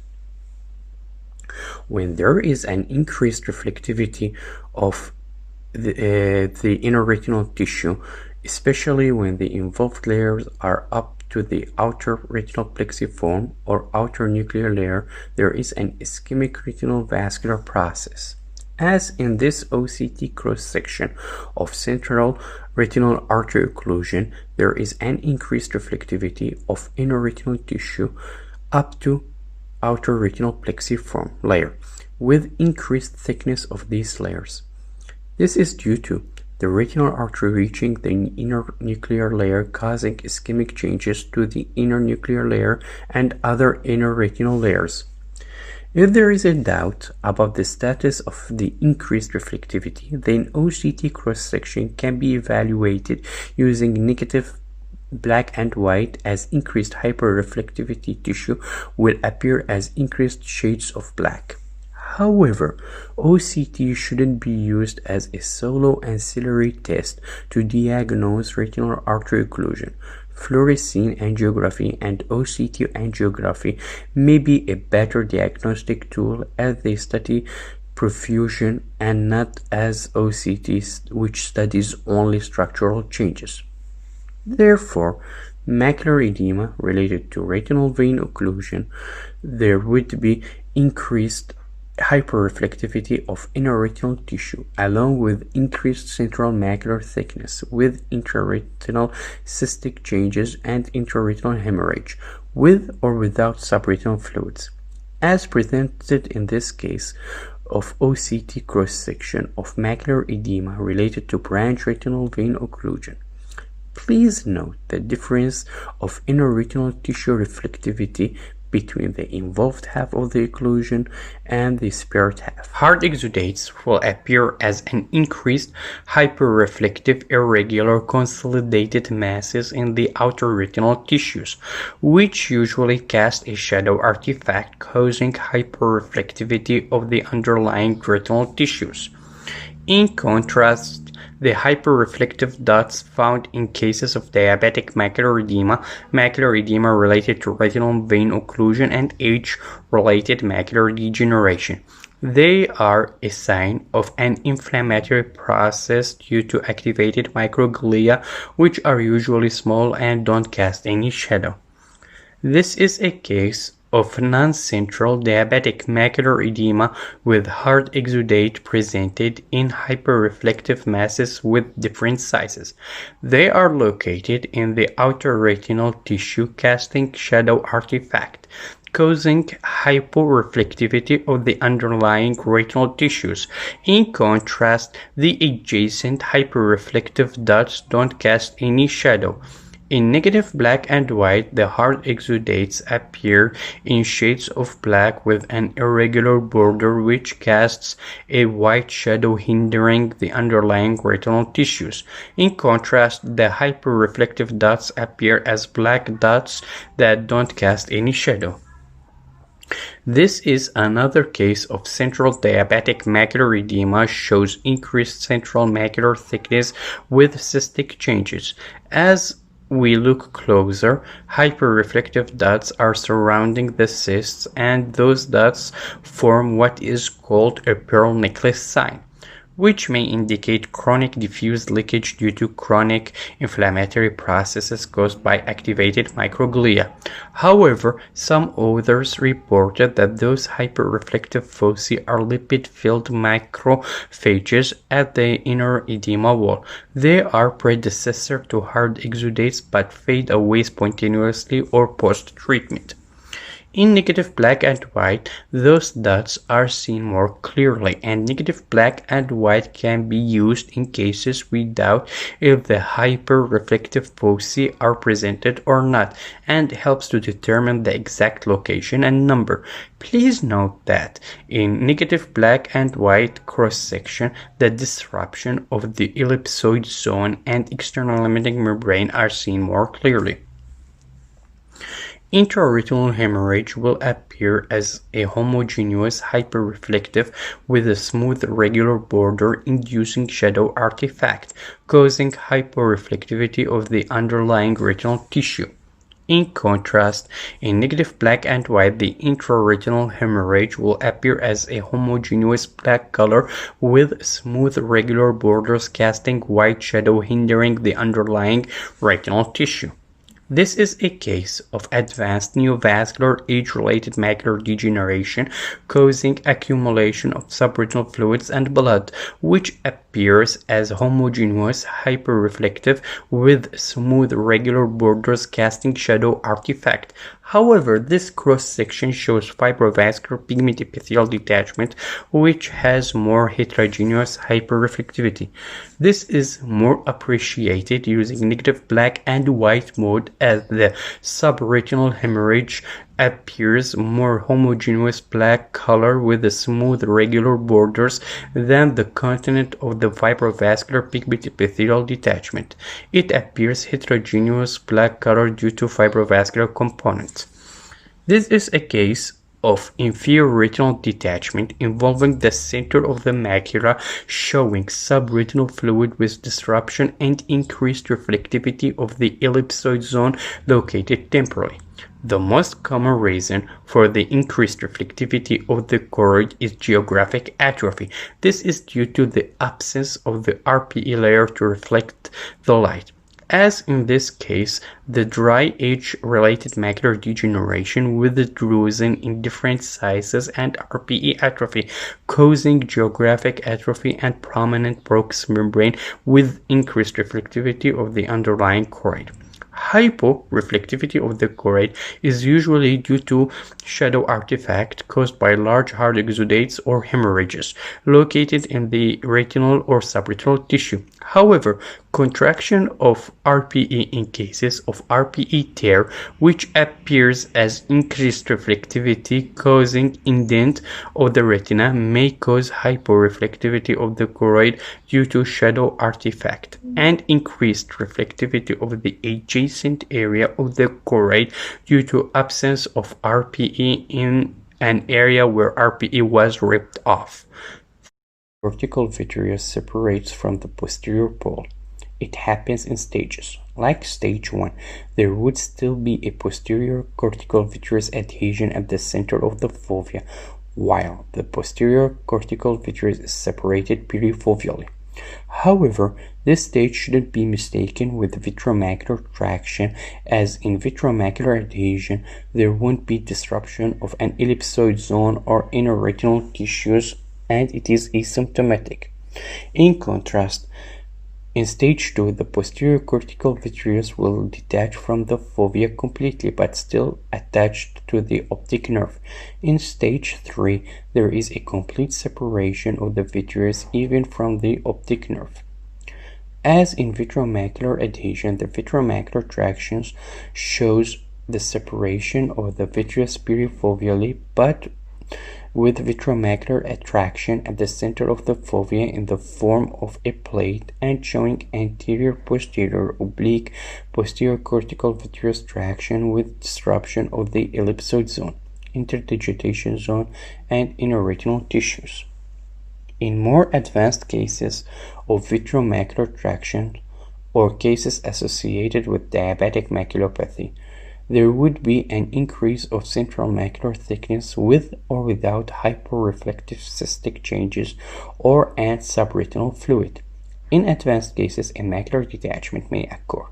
When there is an increased reflectivity of the inner retinal tissue, especially when the involved layers are up to the outer retinal plexiform or outer nuclear layer, there is an ischemic retinal vascular process. As in this OCT cross-section of central retinal artery occlusion, there is an increased reflectivity of inner retinal tissue up to outer retinal plexiform layer, with increased thickness of these layers. This is due to the retinal artery reaching the inner nuclear layer causing ischemic changes to the inner nuclear layer and other inner retinal layers. If there is a doubt about the status of the increased reflectivity, then OCT cross-section can be evaluated using negative black and white, as increased hyperreflectivity tissue will appear as increased shades of black. However, OCT shouldn't be used as a solo ancillary test to diagnose retinal artery occlusion. Fluorescein angiography and OCT angiography may be a better diagnostic tool as they study perfusion and not as OCT, which studies only structural changes. Therefore, macular edema related to retinal vein occlusion, there would be increased hyperreflectivity of inner retinal tissue along with increased central macular thickness with intraretinal cystic changes and intraretinal hemorrhage with or without subretinal fluids, as presented in this case of OCT cross-section of macular edema related to branch retinal vein occlusion. Please note the difference of inner retinal tissue reflectivity between the involved half of the occlusion and the spared half. Hard exudates will appear as an increased hyperreflective irregular consolidated masses in the outer retinal tissues, which usually cast a shadow artifact causing hyperreflectivity of the underlying retinal tissues. In contrast, the hyperreflective dots found in cases of diabetic macular edema related to retinal vein occlusion, and age-related macular degeneration. They are a sign of an inflammatory process due to activated microglia, which are usually small and don't cast any shadow. This is a case of non-central diabetic macular edema with hard exudate presented in hyperreflective masses with different sizes. They are located in the outer retinal tissue, casting shadow artifact, causing hyporeflectivity of the underlying retinal tissues. In contrast, the adjacent hyperreflective dots don't cast any shadow. In negative black and white, the hard exudates appear in shades of black with an irregular border which casts a white shadow hindering the underlying retinal tissues. In contrast, the hyperreflective dots appear as black dots that don't cast any shadow. This is another case of central diabetic macular edema, shows increased central macular thickness with cystic changes. As we look closer, hyperreflective dots are surrounding the cysts, and those dots form what is called a pearl necklace sign, which may indicate chronic diffuse leakage due to chronic inflammatory processes caused by activated microglia. However, some authors reported that those hyperreflective foci are lipid-filled macrophages at the inner edema wall. They are predecessor to hard exudates but fade away spontaneously or post-treatment. In negative black and white, those dots are seen more clearly, and negative black and white can be used in cases we doubt if the hyperreflective foci are presented or not, and helps to determine the exact location and number. Please note that in negative black and white cross-section, the disruption of the ellipsoid zone and external limiting membrane are seen more clearly. Intraretinal hemorrhage will appear as a homogeneous hyperreflective with a smooth regular border inducing shadow artifact, causing hyporeflectivity of the underlying retinal tissue. In contrast, in negative black and white, the intraretinal hemorrhage will appear as a homogeneous black color with smooth regular borders casting white shadow hindering the underlying retinal tissue. This is a case of advanced neovascular age-related macular degeneration causing accumulation of subretinal fluids and blood, which appears as homogeneous hyperreflective with smooth regular borders casting shadow artifact. However, this cross-section shows fibrovascular pigment epithelial detachment, which has more heterogeneous hyperreflectivity. This is more appreciated using negative black and white mode, as the subretinal hemorrhage appears more homogeneous black color with smooth regular borders than the content of the fibrovascular pigment epithelial detachment. It appears heterogeneous black color due to fibrovascular components. This is a case of inferior retinal detachment involving the center of the macula, showing subretinal fluid with disruption and increased reflectivity of the ellipsoid zone located temporally. The most common reason for the increased reflectivity of the choroid is geographic atrophy. This is due to the absence of the RPE layer to reflect the light. As in this case, the dry age-related macular degeneration with the drusen in different sizes and RPE atrophy, causing geographic atrophy and prominent Bruch's membrane with increased reflectivity of the underlying choroid. Hyporeflectivity of the choroid is usually due to shadow artifact caused by large hard exudates or hemorrhages located in the retinal or subretinal tissue. However, contraction of RPE in cases of RPE tear, which appears as increased reflectivity causing indent of the retina, may cause hyporeflectivity of the choroid due to shadow artifact, and increased reflectivity of the adjacent area of the choroid due to absence of RPE in an area where RPE was ripped off. Cortical vitreous separates from the posterior pole. It happens in stages. Like stage 1, there would still be a posterior cortical vitreous adhesion at the center of the fovea, while the posterior cortical vitreous is separated perifoveally. However, this stage shouldn't be mistaken with vitreomacular traction, as in vitreomacular adhesion, there won't be disruption of an ellipsoid zone or inner retinal tissues, and it is asymptomatic. In contrast, in stage 2, the posterior cortical vitreous will detach from the fovea completely but still attached to the optic nerve. In stage 3, there is a complete separation of the vitreous even from the optic nerve. As in vitreomacular adhesion, the vitreomacular traction shows the separation of the vitreous perifoveally, but with vitreomacular attraction at the center of the fovea in the form of a plate and showing anterior posterior oblique posterior cortical vitreous traction with disruption of the ellipsoid zone, interdigitation zone, and inner retinal tissues. In more advanced cases of vitreomacular traction or cases associated with diabetic maculopathy, there would be an increase of central macular thickness with or without hyporeflective cystic changes or and subretinal fluid. In advanced cases, a macular detachment may occur.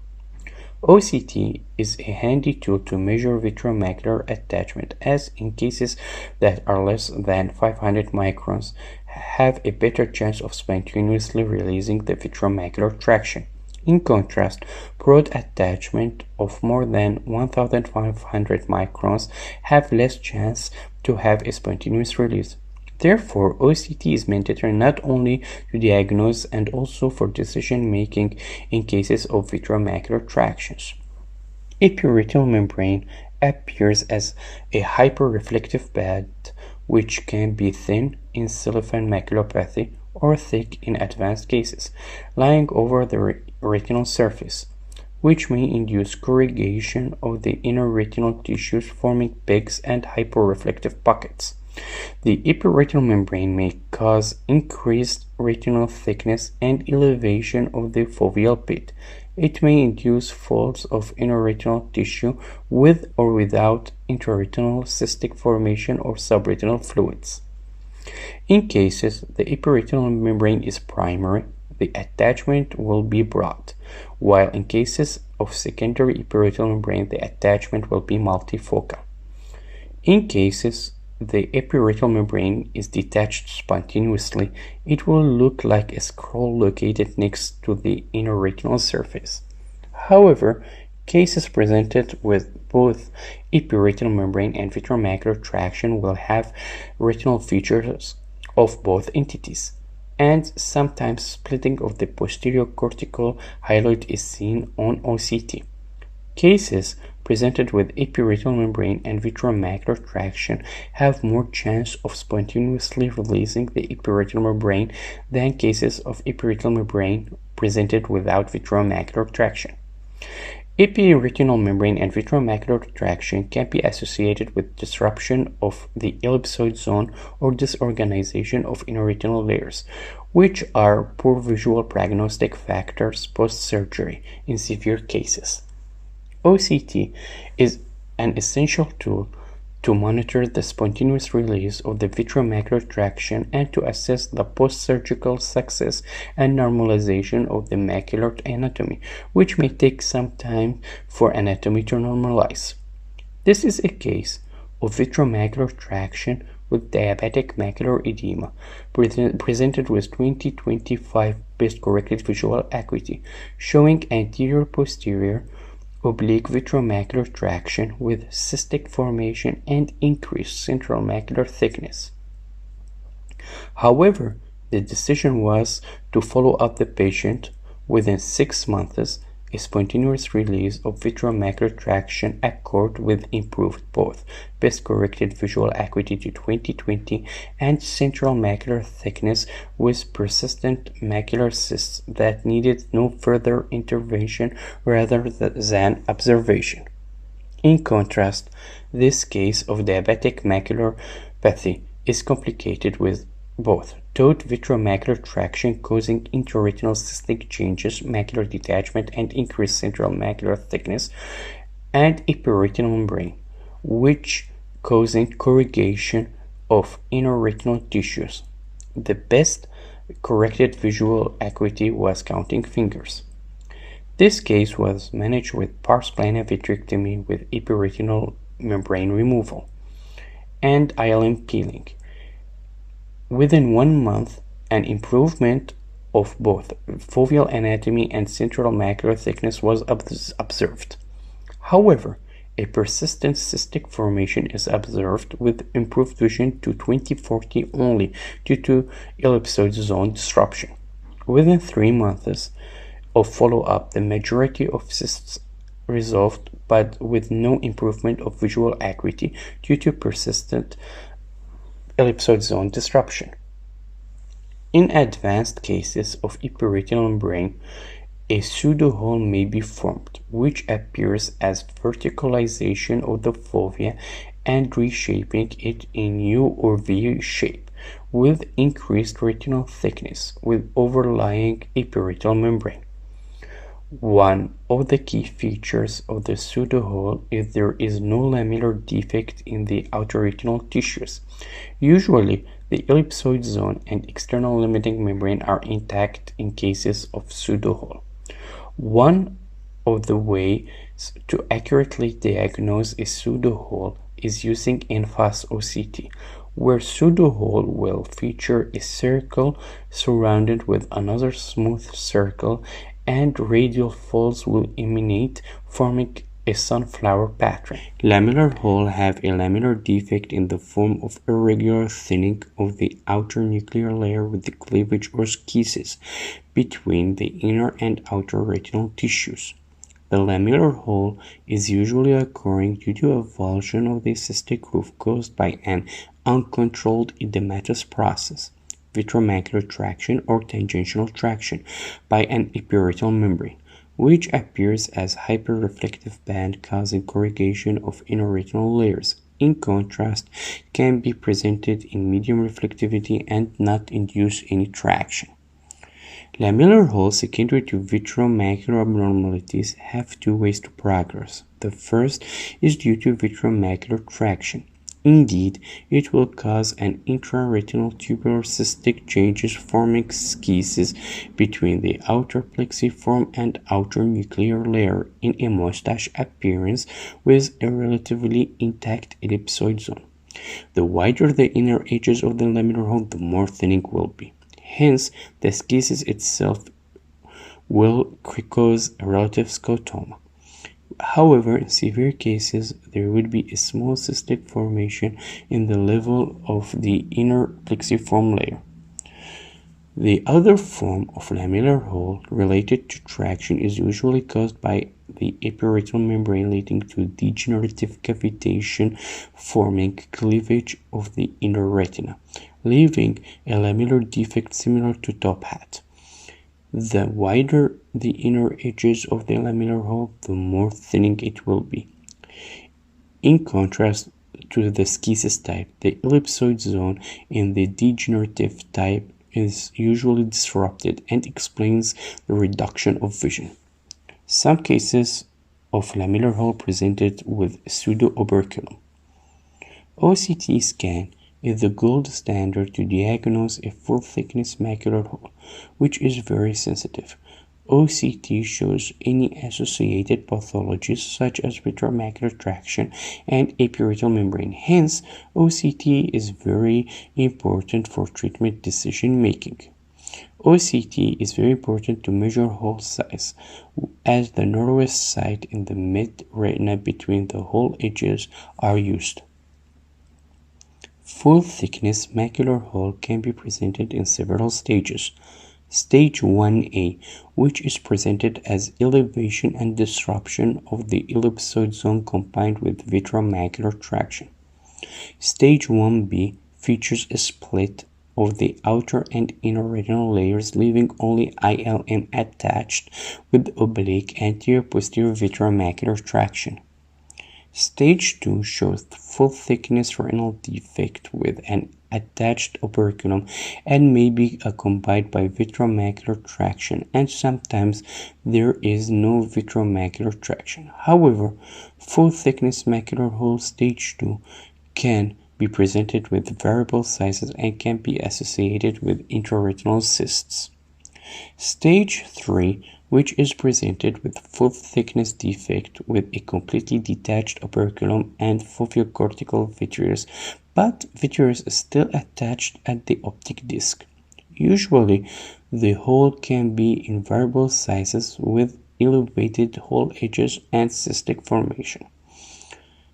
OCT is a handy tool to measure vitreomacular attachment, as in cases that are less than 500 microns have a better chance of spontaneously releasing the vitreomacular traction. In contrast, broad attachment of more than 1,500 microns have less chance to have a spontaneous release. Therefore, OCT is mandatory not only to diagnose and also for decision making in cases of vitreomacular tractions. Epiretinal membrane appears as a hyperreflective band which can be thin in Sullivan maculopathy or thick in advanced cases, lying over the retinal surface, which may induce corrugation of the inner retinal tissues, forming pegs and hyporeflective pockets. The epiretinal membrane may cause increased retinal thickness and elevation of the foveal pit. It may induce folds of inner retinal tissue with or without intraretinal cystic formation or subretinal fluids. In cases the epiretinal membrane is primary, the attachment will be broad, while in cases of secondary epiretinal membrane, the attachment will be multifocal. In cases the epiretinal membrane is detached spontaneously, it will look like a scroll located next to the inner retinal surface. However, cases presented with both epiretinal membrane and vitreomacular traction will have retinal features of both entities, and sometimes splitting of the posterior cortical hyaloid is seen on OCT. Cases presented with epiretinal membrane and vitreomacular traction have more chance of spontaneously releasing the epiretinal membrane than cases of epiretinal membrane presented without vitreomacular traction. Epiretinal membrane and vitreomacular traction can be associated with disruption of the ellipsoid zone or disorganization of inner retinal layers, which are poor visual prognostic factors post-surgery in severe cases. OCT is an essential tool to monitor the spontaneous release of the vitreomacular traction and to assess the post-surgical success and normalization of the macular anatomy, which may take some time for anatomy to normalize. This is a case of vitreomacular traction with diabetic macular edema presented with 20/25 best-corrected visual acuity, showing anterior-posterior oblique vitreomacular traction with cystic formation and increased central macular thickness. However, the decision was to follow up the patient Within 6 months, a spontaneous release of vitreomacular traction occurred with improved both best corrected visual acuity to 20/20 and central macular thickness with persistent macular cysts that needed no further intervention rather than observation. In contrast, this case of diabetic maculopathy is complicated with both taut vitreomacular traction causing intraretinal cystic changes, macular detachment, and increased central macular thickness, and epiretinal membrane, which causing corrugation of inner retinal tissues. The best corrected visual acuity was counting fingers. This case was managed with pars plana vitrectomy with epiretinal membrane removal and ILM peeling. Within 1 month, an improvement of both foveal anatomy and central macular thickness was observed. However, a persistent cystic formation is observed with improved vision to 20/40 only due to ellipsoid zone disruption. Within 3 months of follow-up, the majority of cysts resolved, but with no improvement of visual acuity due to persistent ellipsoid zone disruption. In advanced cases of epiretinal membrane, a pseudohole may be formed, which appears as verticalization of the fovea and reshaping it in U or V shape, with increased retinal thickness with overlying epiretinal membrane. One of the key features of the pseudohole is there is no lamellar defect in the outer retinal tissues. Usually, the ellipsoid zone and external limiting membrane are intact in cases of pseudohole. One of the ways to accurately diagnose a pseudohole is using in-face OCT, where pseudohole will feature a circle surrounded with another smooth circle and radial folds will emanate, forming a sunflower pattern. Lamellar hole have a lamellar defect in the form of irregular thinning of the outer nuclear layer with the cleavage or schisis between the inner and outer retinal tissues. The lamellar hole is usually occurring due to avulsion of the cystic roof caused by an uncontrolled edematous process, vitreomacular traction or tangential traction by an epiretinal membrane, which appears as hyperreflective band causing corrugation of inner retinal layers. In contrast, can be presented in medium reflectivity and not induce any traction. Lamellar holes secondary to vitreomacular abnormalities have 2 ways to progress. The first is due to vitreomacular traction. Indeed, it will cause an intraretinal tubular cystic changes forming schisis between the outer plexiform and outer nuclear layer in a mustache appearance with a relatively intact ellipsoid zone. The wider the inner edges of the lamellar hole, the more thinning will be. Hence, the schisis itself will cause a relative scotoma. However, in severe cases, there would be a small cystic formation in the level of the inner plexiform layer. The other form of lamellar hole related to traction is usually caused by the epiretinal membrane leading to degenerative cavitation forming cleavage of the inner retina, leaving a lamellar defect similar to top hat. The wider the inner edges of the lamellar hole, the more thinning it will be. In contrast to the schisis type, the ellipsoid zone in the degenerative type is usually disrupted and explains the reduction of vision. Some cases of lamellar hole presented with pseudooperculum. OCT scan is the gold standard to diagnose a full-thickness macular hole, which is very sensitive. OCT shows any associated pathologies such as vitreomacular traction and epiretinal membrane. Hence, OCT is very important for treatment decision making. OCT is very important to measure hole size, as the northwest side in the mid-retina between the hole edges are used. Full-thickness macular hole can be presented in several stages. Stage 1A, which is presented as elevation and disruption of the ellipsoid zone combined with vitreomacular traction. Stage 1B features a split of the outer and inner retinal layers, leaving only ILM attached with oblique anterior-posterior vitreomacular traction. Stage 2 shows full thickness retinal defect with an attached operculum and may be accompanied by vitreomacular traction, and sometimes there is no vitreomacular traction. However, full thickness macular hole stage 2 can be presented with variable sizes and can be associated with intraretinal cysts. Stage 3, which is presented with full thickness defect with a completely detached operculum and foveocortical vitreous, but vitreous is still attached at the optic disc. Usually, the hole can be in variable sizes with elevated hole edges and cystic formation.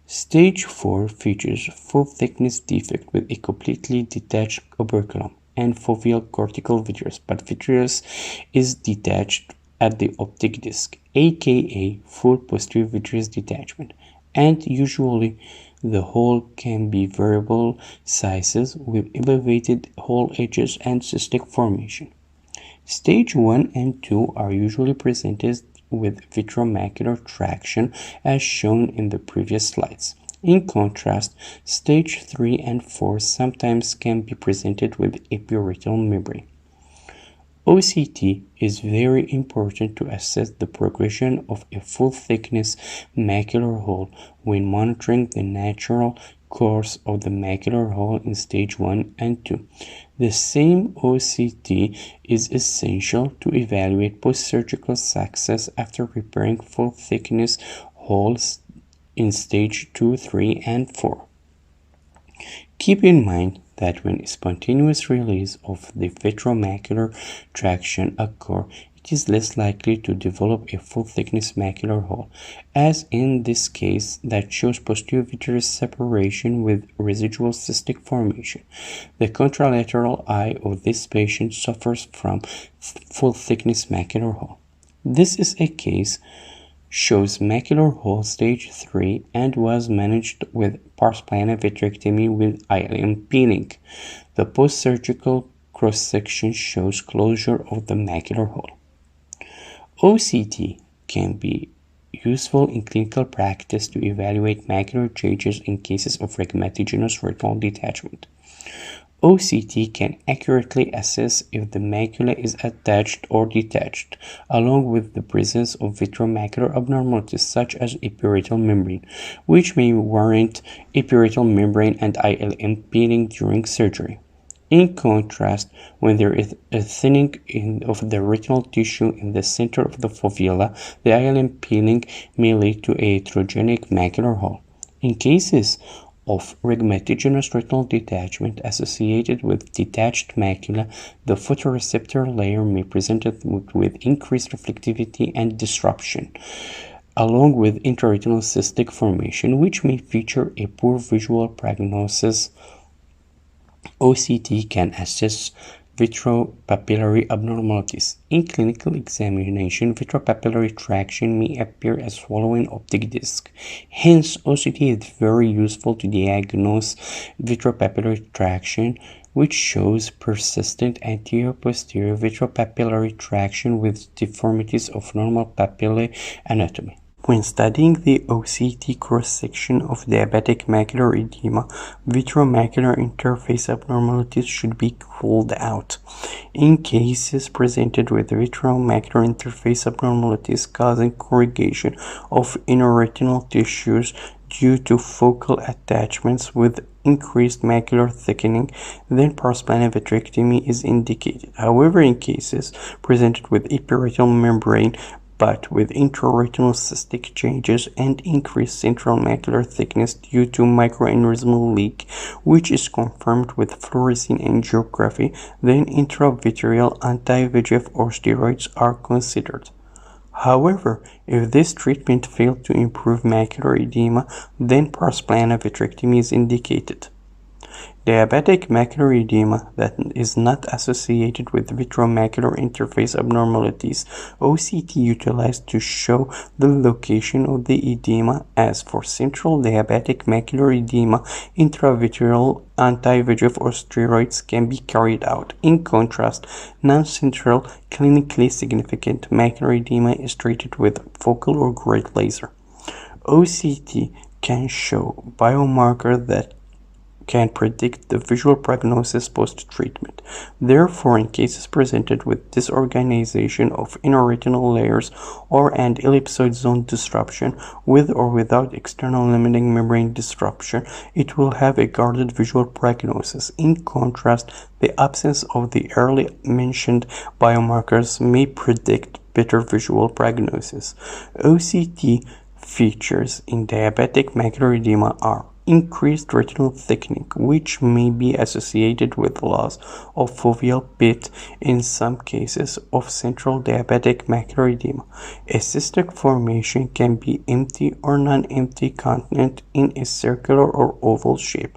Stage 4 features full thickness defect with a completely detached operculum and foveal cortical vitreous, but vitreous is detached at the optic disc, aka full posterior vitreous detachment, and usually the hole can be variable sizes with elevated hole edges and cystic formation. Stage 1 and 2 are usually presented with vitreomacular traction as shown in the previous slides. In contrast, stage 3 and 4 sometimes can be presented with epiretinal membrane. OCT is very important to assess the progression of a full thickness macular hole when monitoring the natural course of the macular hole in stage 1 and 2. The same OCT is essential to evaluate post-surgical success after repairing full thickness holes in stage 2, 3, and 4. Keep in mind that when spontaneous release of the vitreomacular traction occurs, it is less likely to develop a full thickness macular hole, as in this case that shows posterior vitreous separation with residual cystic formation. The contralateral eye of this patient suffers from full thickness macular hole. This is a case shows macular hole stage 3 and was managed with pars plana vitrectomy with ILM peeling. The post-surgical cross-section shows closure of the macular hole. OCT can be useful in clinical practice to evaluate macular changes in cases of rhegmatogenous retinal detachment. OCT can accurately assess if the macula is attached or detached, along with the presence of vitreomacular abnormalities such as epiretinal membrane, which may warrant epiretinal membrane and ILM peeling during surgery. In contrast, when there is a thinning of the retinal tissue in the center of the fovea, the ILM peeling may lead to a heterogenic macular hole. In cases of rhegmatogenous retinal detachment associated with detached macula, the photoreceptor layer may present with increased reflectivity and disruption, along with intraretinal cystic formation, which may feature a poor visual prognosis. OCT can assess vitreopapillary abnormalities. In clinical examination, vitreopapillary traction may appear as swallowing optic disc. Hence, OCT is very useful to diagnose vitreopapillary traction, which shows persistent anterior-posterior vitreopapillary traction with deformities of normal papillae anatomy. When studying the OCT cross-section of diabetic macular edema, vitreomacular interface abnormalities should be ruled out. In cases presented with vitreomacular interface abnormalities causing corrugation of inner retinal tissues due to focal attachments with increased macular thickening, then pars plana vitrectomy is indicated. However, in cases presented with epiretinal membrane but with intraretinal cystic changes and increased central macular thickness due to microaneurysmal leak, which is confirmed with fluorescein angiography, then intravitreal anti-VEGF or steroids are considered. However, if this treatment failed to improve macular edema, then pars plana vitrectomy is indicated. Diabetic macular edema that is not associated with vitreomacular interface abnormalities, OCT utilized to show the location of the edema. As for central diabetic macular edema, intravitreal anti-VEGF or steroids can be carried out. In contrast, non-central clinically significant macular edema is treated with focal or grid laser. OCT can show biomarker that can predict the visual prognosis post-treatment. Therefore, in cases presented with disorganization of inner retinal layers or an ellipsoid zone disruption with or without external limiting membrane disruption, it will have a guarded visual prognosis. In contrast, the absence of the early mentioned biomarkers may predict better visual prognosis. OCT features in diabetic macular edema are increased retinal thickening, which may be associated with loss of foveal pit in some cases of central diabetic macular edema. A cystic formation can be empty or non-empty continent in a circular or oval shape.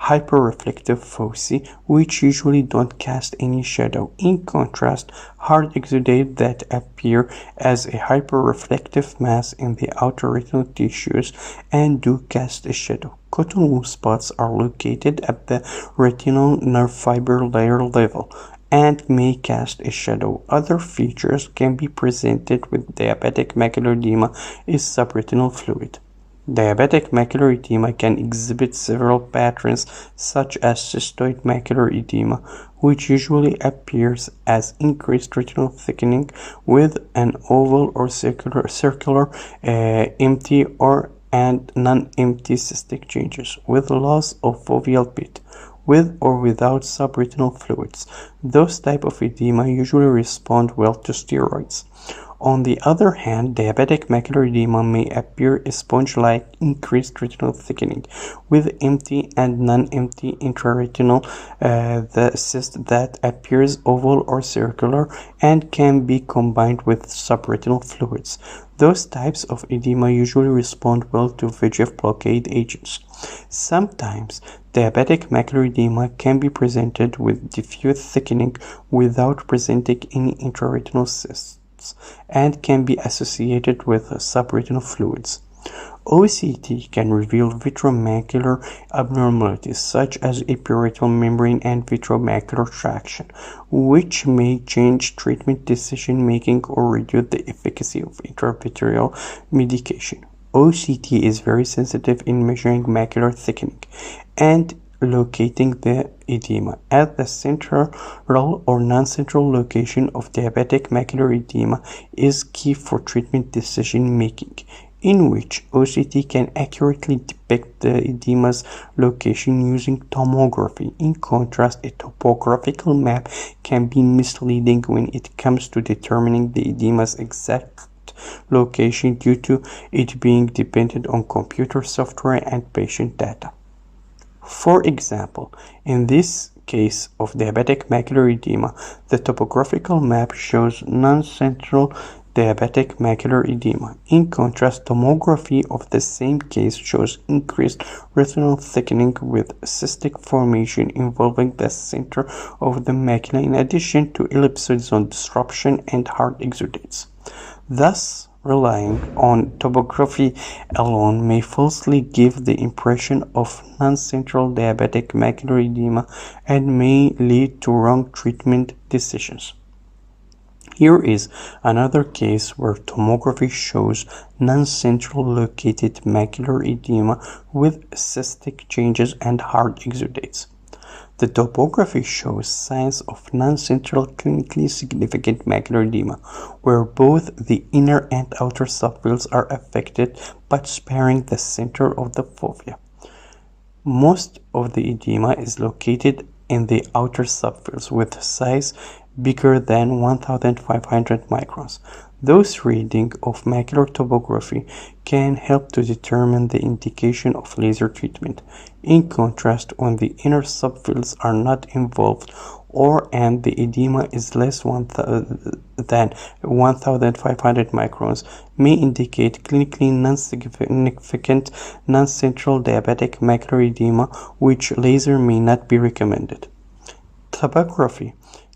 Hyperreflective foci, which usually don't cast any shadow. In contrast, hard exudate that appear as a hyperreflective mass in the outer retinal tissues and do cast a shadow. Cotton wool spots are located at the retinal nerve fiber layer level and may cast a shadow. Other features can be presented with diabetic macular edema is subretinal fluid. Diabetic macular edema can exhibit several patterns such as cystoid macular edema, which usually appears as increased retinal thickening with an oval or circular empty or and non-empty cystic changes, with loss of foveal pit, with or without subretinal fluids. Those type of edema usually respond well to steroids. On the other hand, diabetic macular edema may appear sponge-like increased retinal thickening with empty and non-empty intraretinal the cyst that appears oval or circular and can be combined with subretinal fluids. Those types of edema usually respond well to VEGF blockade agents. Sometimes, diabetic macular edema can be presented with diffuse thickening without presenting any intraretinal cysts and can be associated with subretinal fluids. OCT can reveal vitreomacular abnormalities such as epiretinal membrane and vitreomacular traction, which may change treatment decision making or reduce the efficacy of intravitreal medication. OCT is very sensitive in measuring macular thickening and locating the edema at the central or non-central location of diabetic macular edema is key for treatment decision making, in which OCT can accurately depict the edema's location using tomography. In contrast, a topographical map can be misleading when it comes to determining the edema's exact location due to it being dependent on computer software and patient data. For example, in this case of diabetic macular edema, the topographical map shows non-central diabetic macular edema. In contrast, tomography of the same case shows increased retinal thickening with cystic formation involving the center of the macula in addition to ellipsoid zone disruption and hard exudates. Thus, relying on topography alone may falsely give the impression of non-central diabetic macular edema and may lead to wrong treatment decisions. Here is another case where tomography shows non-central located macular edema with cystic changes and hard exudates. The topography shows signs of non-central clinically significant macular edema, where both the inner and outer subfields are affected but sparing the center of the fovea. Most of the edema is located in the outer subfields with size bigger than 1500 microns. Those readings of macular topography can help to determine the indication of laser treatment. In contrast, when the inner subfields are not involved and the edema is less than 1500 microns may indicate clinically non-significant non-central diabetic macular edema, which laser may not be recommended. Topography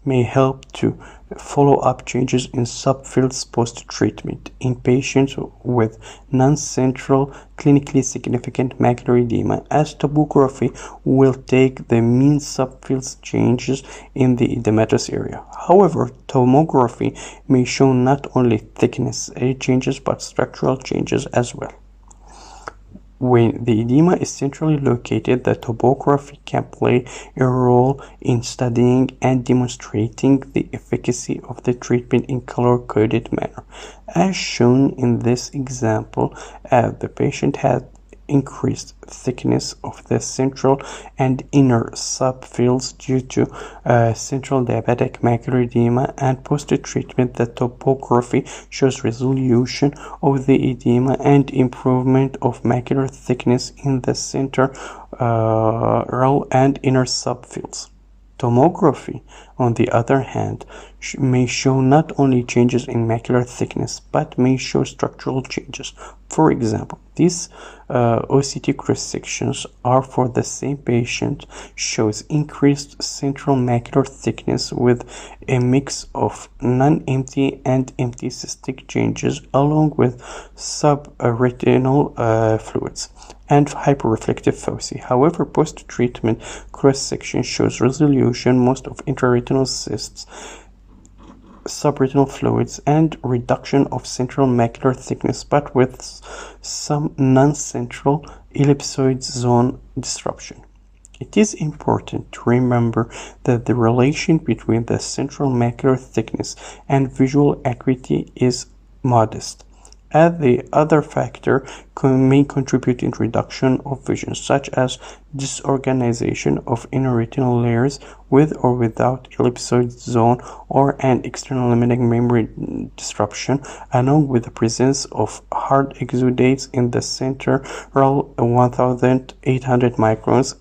may help to follow up changes in subfields post-treatment in patients with non-central clinically significant macular edema, as topography will take the mean subfields changes in the edematous area. However, tomography may show not only thickness changes but structural changes as well. When the edema is centrally located, the topography can play a role in studying and demonstrating the efficacy of the treatment in color-coded manner. As shown in this example, the patient had increased thickness of the central and inner subfields due to central diabetic macular edema, and post-treatment the topography shows resolution of the edema and improvement of macular thickness in the central and inner subfields. Tomography, on the other hand, may show not only changes in macular thickness but may show structural changes. For example, these OCT cross-sections are for the same patient, shows increased central macular thickness with a mix of non-empty and empty cystic changes along with subretinal fluids and hyperreflective foci. However, post-treatment cross-section shows resolution most of intraretinal cysts, subretinal fluids, and reduction of central macular thickness, but with some non-central ellipsoid zone disruption. It is important to remember that the relation between the central macular thickness and visual acuity is modest, as the other factor may contribute in reduction of vision, such as disorganization of inner retinal layers with or without ellipsoid zone or an external limiting membrane disruption, along with the presence of hard exudates in the central 1800 microns,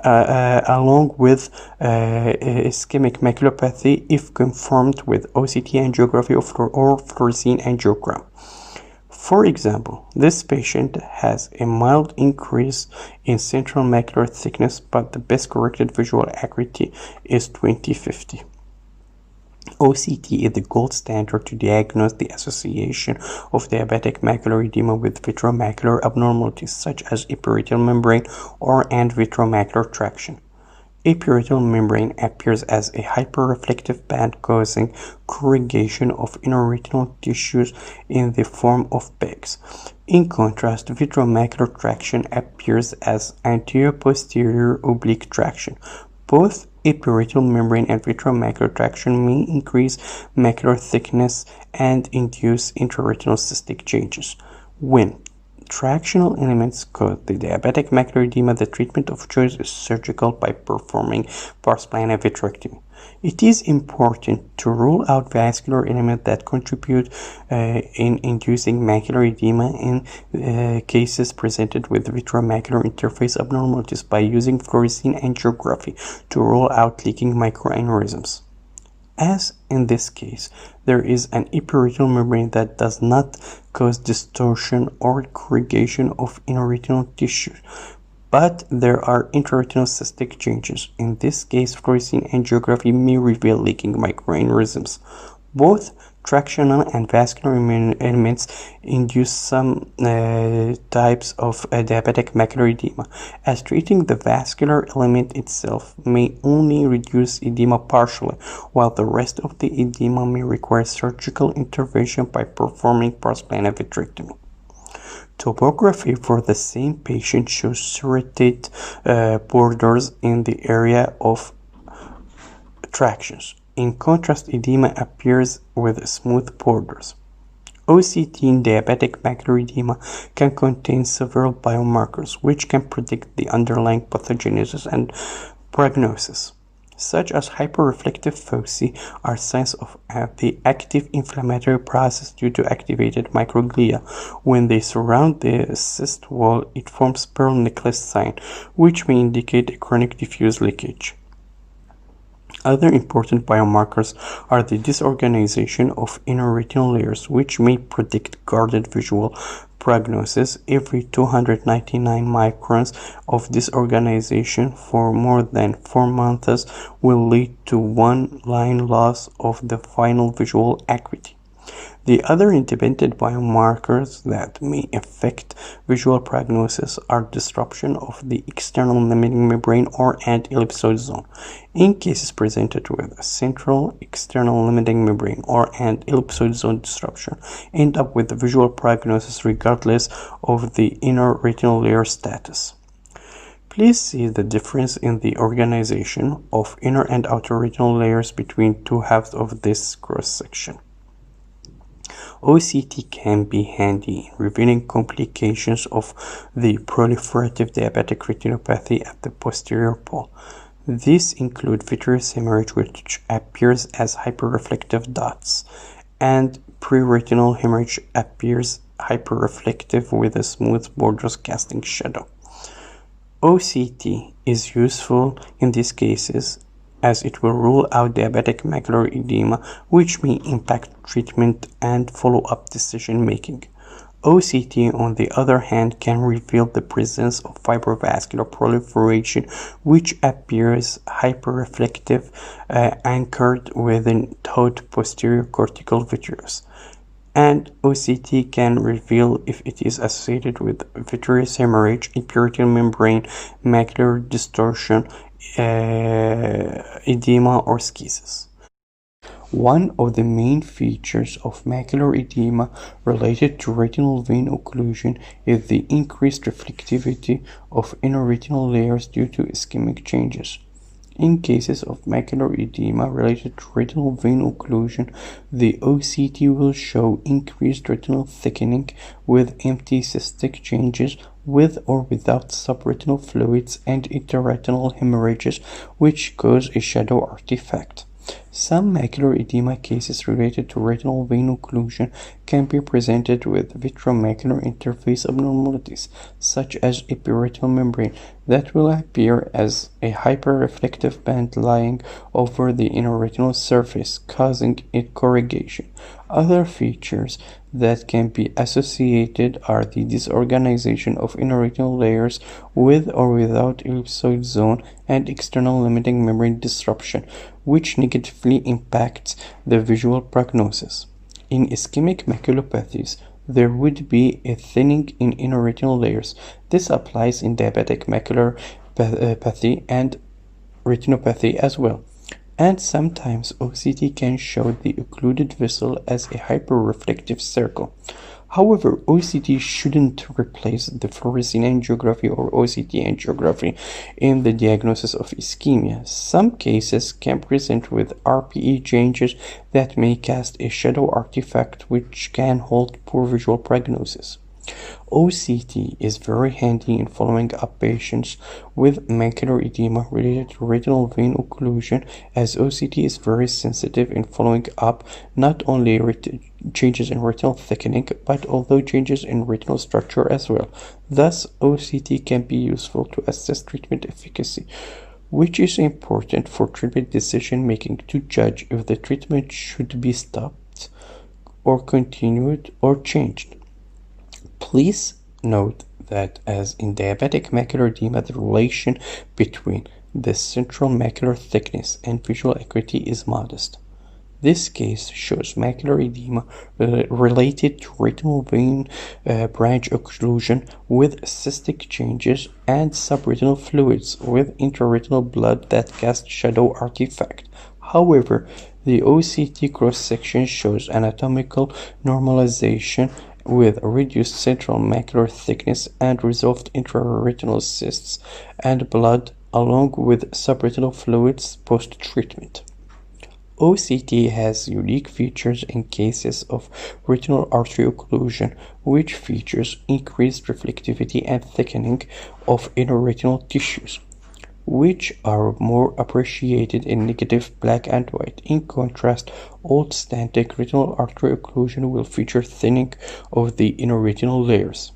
along with ischemic maculopathy if confirmed with OCT angiography or fluorescein angiogram. For example, this patient has a mild increase in central macular thickness, but the best corrected visual acuity is 20/50. OCT is the gold standard to diagnose the association of diabetic macular edema with vitreomacular abnormalities such as epiretinal membrane and vitreomacular traction. Epiretinal membrane appears as a hyperreflective band causing corrugation of inner retinal tissues in the form of pegs. In contrast, vitreomacular traction appears as anterior-posterior oblique traction. Both epiretinal membrane and vitreomacular traction may increase macular thickness and induce intraretinal cystic changes. When tractional elements cause the diabetic macular edema, the treatment of choice is surgical by performing pars plana vitrectomy. It is important to rule out vascular elements that contribute in inducing macular edema in cases presented with vitreomacular interface abnormalities by using fluorescein angiography to rule out leaking microaneurysms. As in this case, there is an epiretinal membrane that does not cause distortion or corrugation of inner retinal tissue, but there are intraretinal cystic changes. In this case, fluorescein angiography may reveal leaking microaneurysms. Both tractional and vascular elements induce some types of diabetic macular edema, as treating the vascular element itself may only reduce edema partially, while the rest of the edema may require surgical intervention by performing pars plana vitrectomy. Topography for the same patient shows serrated borders in the area of tractions. In contrast, edema appears with smooth borders. OCT in diabetic macular edema can contain several biomarkers which can predict the underlying pathogenesis and prognosis, such as hyperreflective foci are signs of the active inflammatory process due to activated microglia. When they surround the cyst wall, it forms pearl necklace sign, which may indicate a chronic diffuse leakage. Other important biomarkers are the disorganization of inner retinal layers, which may predict guarded visual prognosis. Every 299 microns of disorganization for more than 4 months will lead to one line loss of the final visual acuity. The other independent biomarkers that may affect visual prognosis are disruption of the external limiting membrane or and ellipsoid zone. In cases presented with a central external limiting membrane or and ellipsoid zone disruption, end up with visual prognosis regardless of the inner retinal layer status. Please see the difference in the organization of inner and outer retinal layers between two halves of this cross section. OCT can be handy in revealing complications of the proliferative diabetic retinopathy at the posterior pole. These include vitreous hemorrhage, which appears as hyperreflective dots, and pre-retinal hemorrhage appears hyperreflective with a smooth borders casting shadow. OCT is useful in these cases as it will rule out diabetic macular edema, which may impact treatment and follow-up decision-making. OCT, on the other hand, can reveal the presence of fibrovascular proliferation, which appears hyperreflective, anchored within taut posterior cortical vitreous. And OCT can reveal if it is associated with vitreous hemorrhage, imperial membrane, macular distortion, edema, or schisis. One of the main features of macular edema related to retinal vein occlusion is the increased reflectivity of inner retinal layers due to ischemic changes. In cases of macular edema related to retinal vein occlusion, the OCT will show increased retinal thickening with empty cystic changes, with or without subretinal fluids, and intraretinal hemorrhages, which cause a shadow artifact. Some macular edema cases related to retinal vein occlusion can be presented with vitreomacular interface abnormalities, such as a periretinal membrane that will appear as a hyperreflective band lying over the inner retinal surface, causing a corrugation. Other features that can be associated are the disorganization of inner retinal layers with or without ellipsoid zone and external limiting membrane disruption, which negatively impacts the visual prognosis. In ischemic maculopathies, there would be a thinning in inner retinal layers. This applies in diabetic macular pathy and retinopathy as well. And sometimes OCT can show the occluded vessel as a hyperreflective circle. However, OCT shouldn't replace the fluorescein angiography or OCT angiography in the diagnosis of ischemia. Some cases can present with RPE changes that may cast a shadow artifact which can hold poor visual prognosis. OCT is very handy in following up patients with macular edema related to retinal vein occlusion, as OCT is very sensitive in following up not only changes in retinal thickening but also changes in retinal structure as well. Thus, OCT can be useful to assess treatment efficacy, which is important for treatment decision making to judge if the treatment should be stopped or continued or changed. Please note that as in diabetic macular edema, the relation between the central macular thickness and visual acuity is modest. This case shows macular edema related to retinal vein branch occlusion with cystic changes and subretinal fluids with intraretinal blood that cast shadow artifact. However, the OCT cross-section shows anatomical normalization with reduced central macular thickness and resolved intraretinal cysts and blood along with subretinal fluids post-treatment. OCT has unique features in cases of retinal artery occlusion, which features increased reflectivity and thickening of inner retinal tissues, which are more appreciated in negative black and white. In contrast, old static retinal artery occlusion will feature thinning of the inner retinal layers.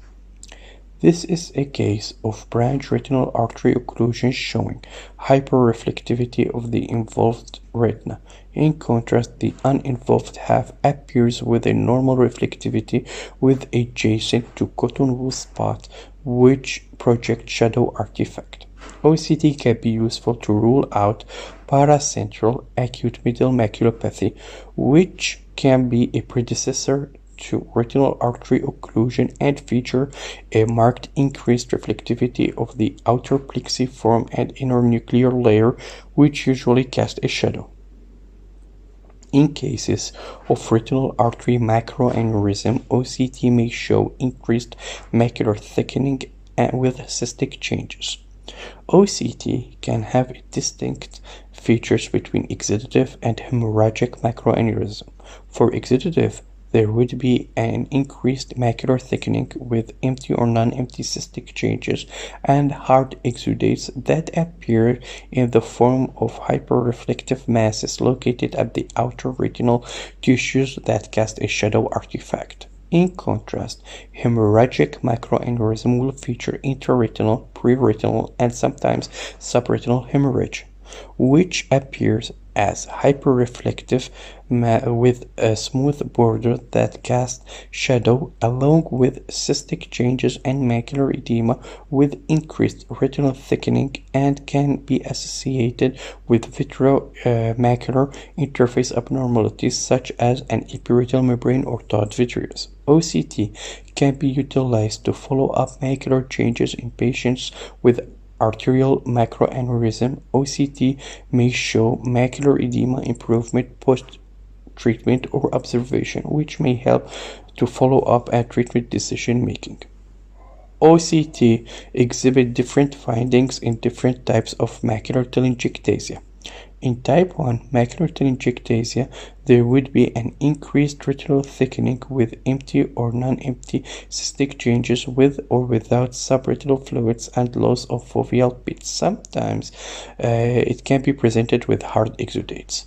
This is a case of branch retinal artery occlusion showing hyperreflectivity of the involved retina. In contrast, the uninvolved half appears with a normal reflectivity with adjacent to cotton wool spot which project shadow artifact. OCT can be useful to rule out paracentral acute middle maculopathy, which can be a predecessor to retinal artery occlusion and feature a marked increased reflectivity of the outer plexiform and inner nuclear layer, which usually cast a shadow. In cases of retinal artery macroaneurysm, OCT may show increased macular thickening with cystic changes. OCT can have distinct features between exudative and hemorrhagic macroaneurysm. For exudative, there would be an increased macular thickening with empty or non-empty cystic changes and hard exudates that appear in the form of hyperreflective masses located at the outer retinal tissues that cast a shadow artifact. In contrast, hemorrhagic macroaneurysm will feature intraretinal, preretinal, and sometimes subretinal hemorrhage, which appears as hyperreflective with a smooth border that casts shadow along with cystic changes and macular edema with increased retinal thickening and can be associated with vitreomacular interface abnormalities such as an epiretinal membrane or thawed vitreous. OCT can be utilized to follow up macular changes in patients with arterial macroaneurysm. OCT may show macular edema improvement post-treatment or observation, which may help to follow up at treatment decision making. OCT exhibit different findings in different types of macular telangiectasia. In type 1 macular telangiectasia, there would be an increased retinal thickening with empty or non-empty cystic changes with or without subretinal fluids and loss of foveal pits. Sometimes it can be presented with hard exudates.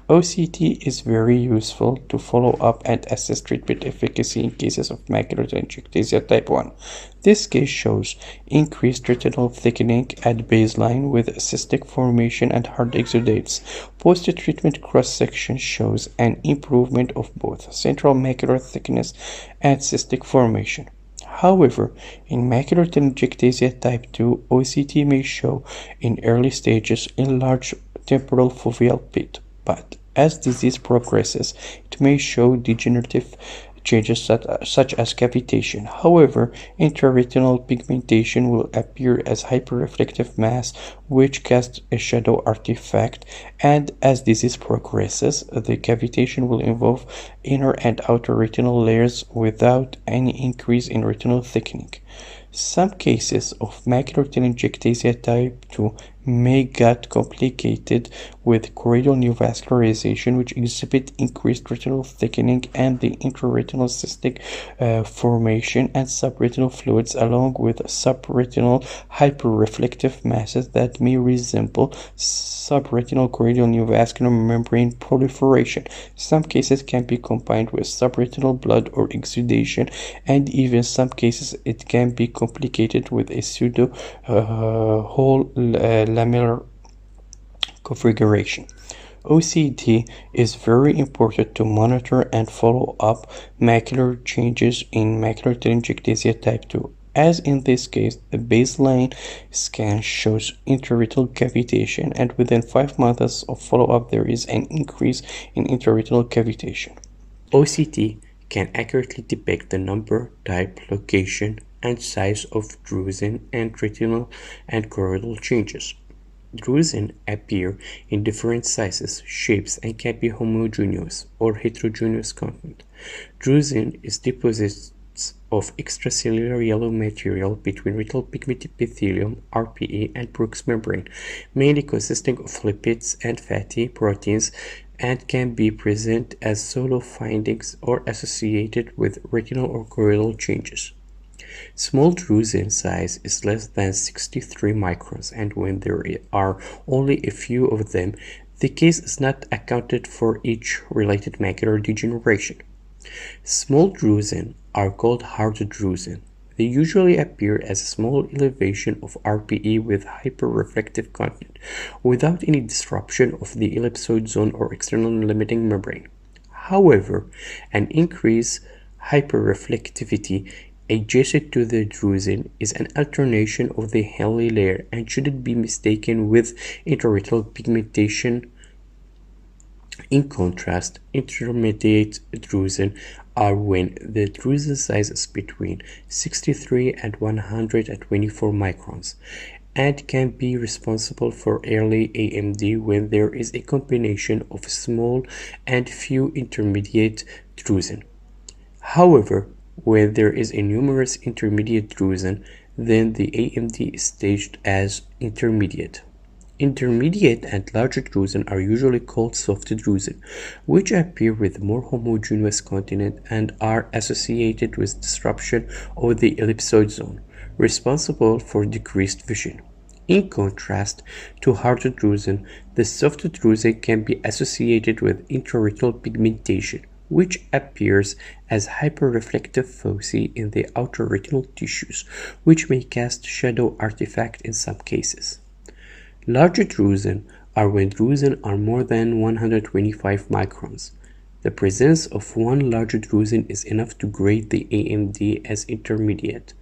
OCT is very useful to follow up and assess treatment efficacy in cases of macular telangiectasia type 1. This case shows increased retinal thickening at baseline with cystic formation and hard exudates. Post-treatment cross-section shows an improvement of both central macular thickness and cystic formation. However, in macular telangiectasia type 2, OCT may show in early stages enlarged temporal foveal pit, but as disease progresses, it may show degenerative changes such as cavitation. However, intraretinal pigmentation will appear as hyperreflective mass which casts a shadow artifact, and as disease progresses, the cavitation will involve inner and outer retinal layers without any increase in retinal thickening. Some cases of macular telangiectasia type 2 may get complicated with choroidal neovascularization, which exhibit increased retinal thickening and the intraretinal cystic formation and subretinal fluids, along with subretinal hyperreflective masses that may resemble subretinal choroidal neovascular membrane proliferation. Some cases can be combined with subretinal blood or exudation, and even some cases it can be complicated with a pseudo whole lamellar configuration. OCT is very important to monitor and follow up macular changes in macular telangiectasia type 2. As in this case, the baseline scan shows intraretinal cavitation, and within 5 months of follow-up there is an increase in intraretinal cavitation. OCT can accurately depict the number, type, location, and size of drusen and retinal and choroidal changes. Drusen appear in different sizes, shapes, and can be homogeneous or heterogeneous content. Drusen is deposits of extracellular yellow material between retinal pigment epithelium (RPE) and Bruch's membrane, mainly consisting of lipids and fatty proteins, and can be present as solo findings or associated with retinal or choroidal changes. Small drusen size is less than 63 microns, and when there are only a few of them, the case is not accounted for each related macular degeneration. Small drusen are called hard drusen. They usually appear as a small elevation of RPE with hyperreflective content, without any disruption of the ellipsoid zone or external limiting membrane. However, an increased hyperreflectivity adjacent to the drusen is an alternation of the Henle layer and shouldn't be mistaken with intraretinal pigmentation. In contrast, intermediate drusen are when the drusen size is between 63 and 124 microns and can be responsible for early AMD when there is a combination of small and few intermediate drusen. However, when there is a numerous intermediate drusen, then the AMD is staged as intermediate. Intermediate and larger drusen are usually called soft drusen, which appear with more homogeneous content and are associated with disruption of the ellipsoid zone, responsible for decreased vision. In contrast to harder drusen, the soft drusen can be associated with intraretinal pigmentation, which appears as hyperreflective foci in the outer retinal tissues, which may cast shadow artifact in some cases. Larger drusen are when drusen are more than 125 microns. The presence of one larger drusen is enough to grade the AMD as intermediate,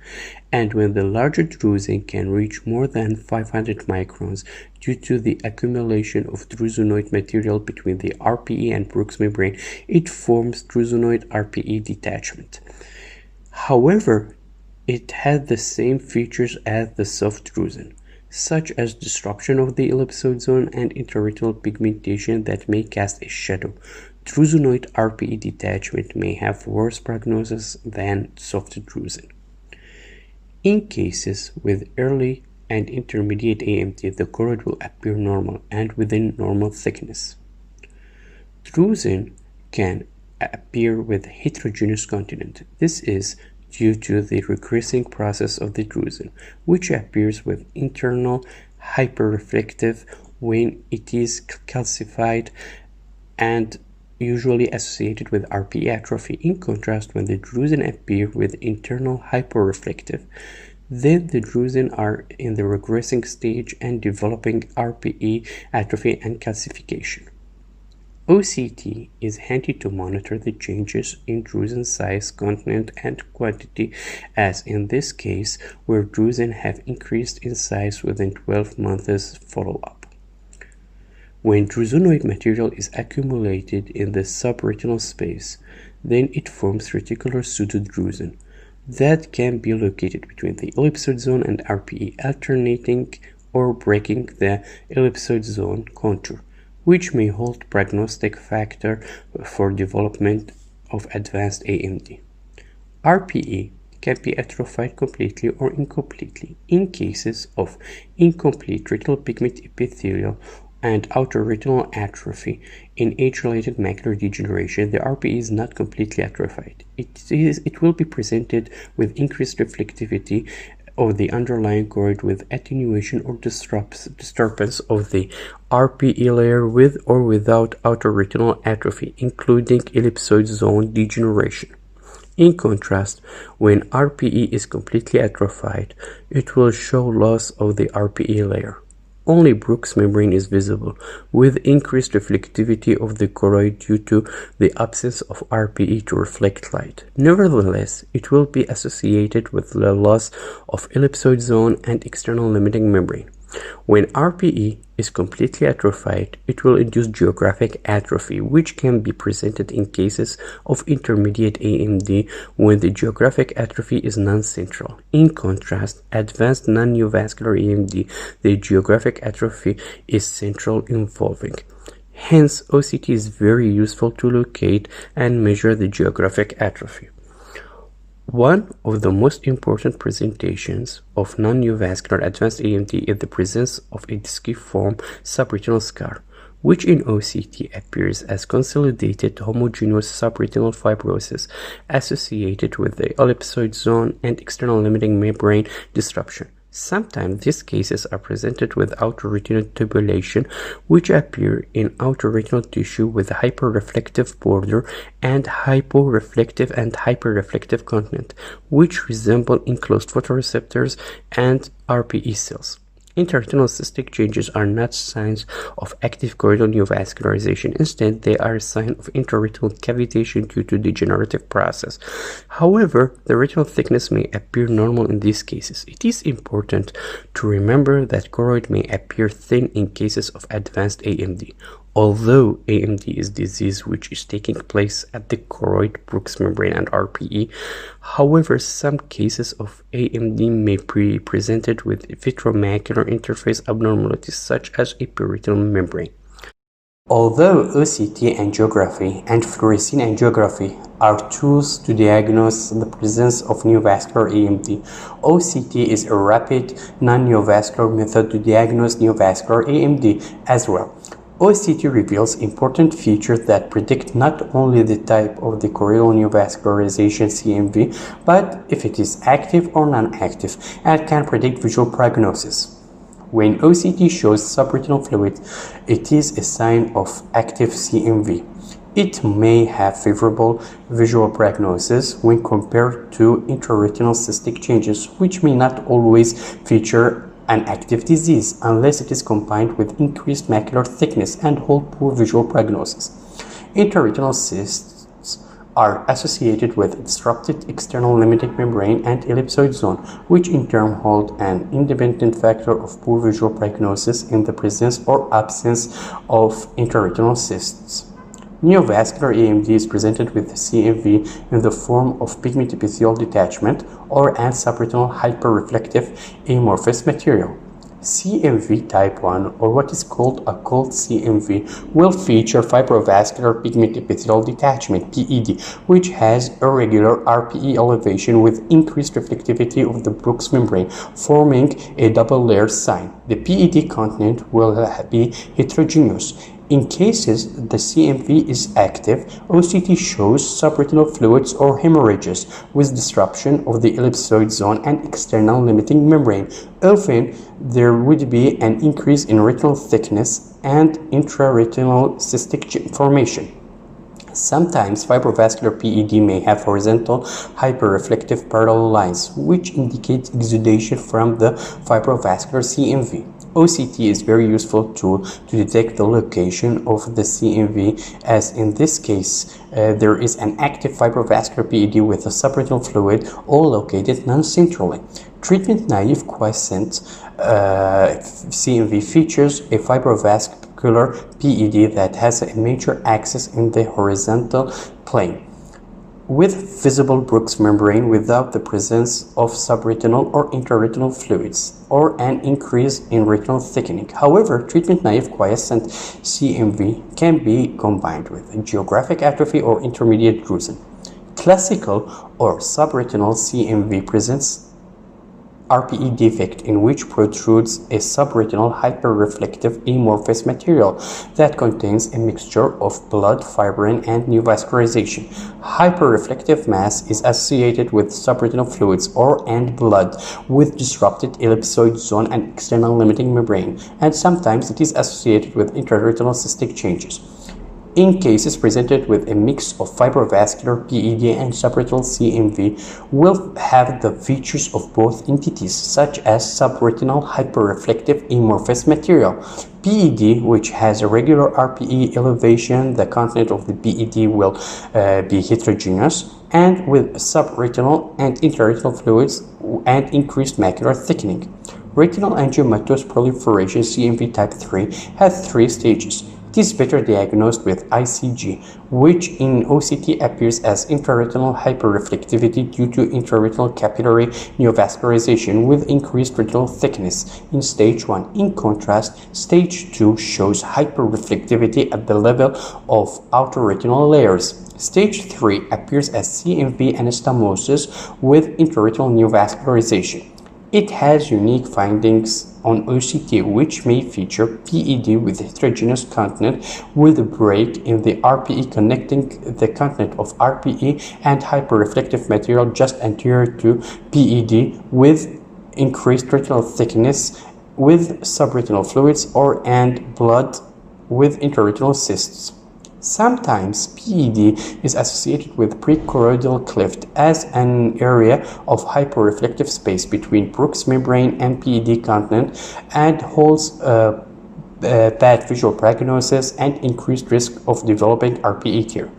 and when the larger drusen can reach more than 500 microns due to the accumulation of drusenoid material between the RPE and Bruch's membrane, it forms drusenoid RPE detachment. However, it has the same features as the soft drusen, such as disruption of the ellipsoid zone and intraretinal pigmentation that may cast a shadow. Drusenoid RPE detachment may have worse prognosis than soft drusen. In cases with early and intermediate AMD, the choroid will appear normal and within normal thickness. Drusen can appear with heterogeneous content. This is due to the regressing process of the drusen, which appears with internal hyperreflective when it is calcified and usually associated with RPE atrophy. In contrast, when the drusen appear with internal hyperreflective, then the drusen are in the regressing stage and developing RPE atrophy and calcification. OCT is handy to monitor the changes in drusen size, content, and quantity, as in this case, where drusen have increased in size within 12 months follow-up. When drusenoid material is accumulated in the subretinal space, then it forms reticular pseudodrusen that can be located between the ellipsoid zone and RPE, alternating or breaking the ellipsoid zone contour, which may hold prognostic factor for development of advanced AMD. RPE can be atrophied completely or incompletely. In cases of incomplete retinal pigment epithelial and outer retinal atrophy in age-related macular degeneration, the RPE is not completely atrophied. It will be presented with increased reflectivity of the underlying choroid with attenuation or disturbance of the RPE layer with or without outer retinal atrophy, including ellipsoid zone degeneration. In contrast, when RPE is completely atrophied, it will show loss of the RPE layer. Only Bruch's membrane is visible, with increased reflectivity of the choroid due to the absence of RPE to reflect light. Nevertheless, it will be associated with the loss of ellipsoid zone and external limiting membrane. When RPE is completely atrophied, it will induce geographic atrophy, which can be presented in cases of intermediate AMD when the geographic atrophy is non-central. In contrast, advanced non-neovascular AMD, the geographic atrophy is central involving. Hence, OCT is very useful to locate and measure the geographic atrophy. One of the most important presentations of non-neovascular advanced AMD is the presence of a disciform subretinal scar, which in OCT appears as consolidated homogeneous subretinal fibrosis associated with the ellipsoid zone and external limiting membrane disruption. Sometimes these cases are presented with outer-retinal tubulation, which appear in outer-retinal tissue with hyperreflective border and hyporeflective and hyperreflective content, which resemble enclosed photoreceptors and RPE cells. Intraretinal cystic changes are not signs of active choroidal neovascularization. Instead, they are a sign of intraretinal cavitation due to degenerative process. However, the retinal thickness may appear normal in these cases. It is important to remember that choroid may appear thin in cases of advanced AMD. Although AMD is disease which is taking place at the choroid, Brooks membrane, and RPE, however, some cases of AMD may be presented with vitreomacular interface abnormalities such as a retinal membrane. Although OCT angiography and fluorescein angiography are tools to diagnose the presence of neovascular AMD, OCT is a rapid, non-neovascular method to diagnose neovascular AMD as well. OCT reveals important features that predict not only the type of the choroidal neovascularization CNV, but if it is active or non-active, and can predict visual prognosis. When OCT shows subretinal fluid, it is a sign of active CNV. It may have favorable visual prognosis when compared to intraretinal cystic changes, which may not always feature an active disease unless it is combined with increased macular thickness and hold poor visual prognosis. Intraretinal cysts are associated with disrupted external limiting membrane and ellipsoid zone, which in turn hold an independent factor of poor visual prognosis in the presence or absence of intraretinal cysts. Neovascular AMD is presented with CNV in the form of pigment epithelial detachment or an subretinal hyperreflective amorphous material. CNV type 1, or what is called occult CNV, will feature fibrovascular pigment epithelial detachment (PED), which has irregular RPE elevation with increased reflectivity of the Brooks membrane, forming a double-layer sign. The PED content will be heterogeneous. In cases the CNV is active, OCT shows subretinal fluids or hemorrhages with disruption of the ellipsoid zone and external limiting membrane. Often, there would be an increase in retinal thickness and intraretinal cystic formation. Sometimes fibrovascular PED may have horizontal hyperreflective parallel lines, which indicate exudation from the fibrovascular CNV. OCT is very useful tool to detect the location of the CNV, as in this case there is an active fibrovascular PED with a subretinal fluid, all located non-centrally. Treatment-naive quiescent CNV features a fibrovascular PED that has a major axis in the horizontal plane, with visible Brooks membrane without the presence of subretinal or intraretinal fluids, or an increase in retinal thickening. However, treatment-naive quiescent CNV can be combined with geographic atrophy or intermediate Drusen. Classical or subretinal CNV presents RPE defect in which protrudes a subretinal hyperreflective amorphous material that contains a mixture of blood, fibrin, and neovascularization. Hyperreflective mass is associated with subretinal fluids and blood with disrupted ellipsoid zone and external limiting membrane, and sometimes it is associated with intraretinal cystic changes. In cases presented with a mix of fibrovascular PED and subretinal CNV, will have the features of both entities, such as subretinal hyperreflective amorphous material. PED, which has a regular RPE elevation, the content of the PED will be heterogeneous, and with subretinal and intraretinal fluids and increased macular thickening. Retinal angiomatous proliferation CNV type 3 has 3 stages. It is better diagnosed with ICG, which in OCT appears as intraretinal hyperreflectivity due to intraretinal capillary neovascularization with increased retinal thickness in stage 1. In contrast, stage 2 shows hyperreflectivity at the level of outer retinal layers. Stage 3 appears as CNV anastomosis with intraretinal neovascularization. It has unique findings on OCT, which may feature PED with heterogeneous content with a break in the RPE connecting the content of RPE and hyperreflective material just anterior to PED with increased retinal thickness with subretinal fluids and blood with intraretinal cysts. Sometimes PED is associated with prechoroidal cleft as an area of hyperreflective space between Brooks membrane and PED content and holds bad visual prognosis and increased risk of developing RPE tear.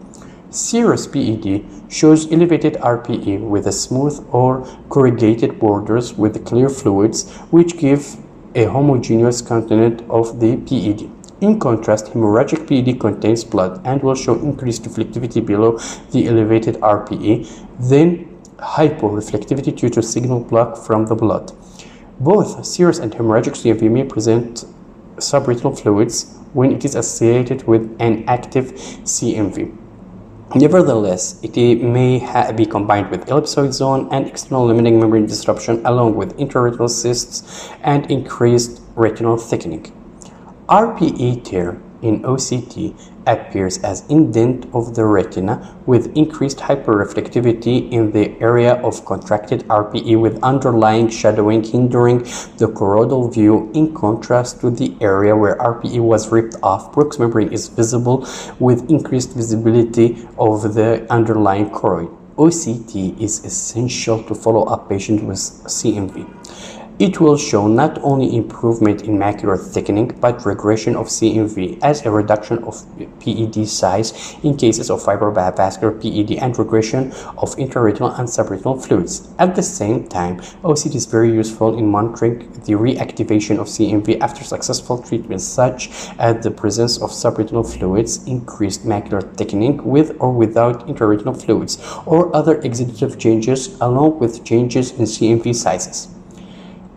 Serous PED shows elevated RPE with a smooth or corrugated borders with clear fluids, which give a homogeneous content of the PED. In contrast, hemorrhagic PED contains blood and will show increased reflectivity below the elevated RPE, then hyporeflectivity due to signal block from the blood. Both serous and hemorrhagic CMV may present subretinal fluids when it is associated with an active CMV. Nevertheless, it may be combined with ellipsoid zone and external limiting membrane disruption along with intraretinal cysts and increased retinal thickening. RPE tear in OCT appears as indent of the retina with increased hyperreflectivity in the area of contracted RPE with underlying shadowing hindering the choroidal view. In contrast to the area where RPE was ripped off, Brooks membrane is visible with increased visibility of the underlying choroid. OCT is essential to follow up patients with CMV. It will show not only improvement in macular thickening, but regression of CMV as a reduction of PED size in cases of fibrovascular PED and regression of intraretinal and subretinal fluids. At the same time, OCT is very useful in monitoring the reactivation of CMV after successful treatment, such as the presence of subretinal fluids, increased macular thickening with or without intraretinal fluids, or other exudative changes along with changes in CMV sizes.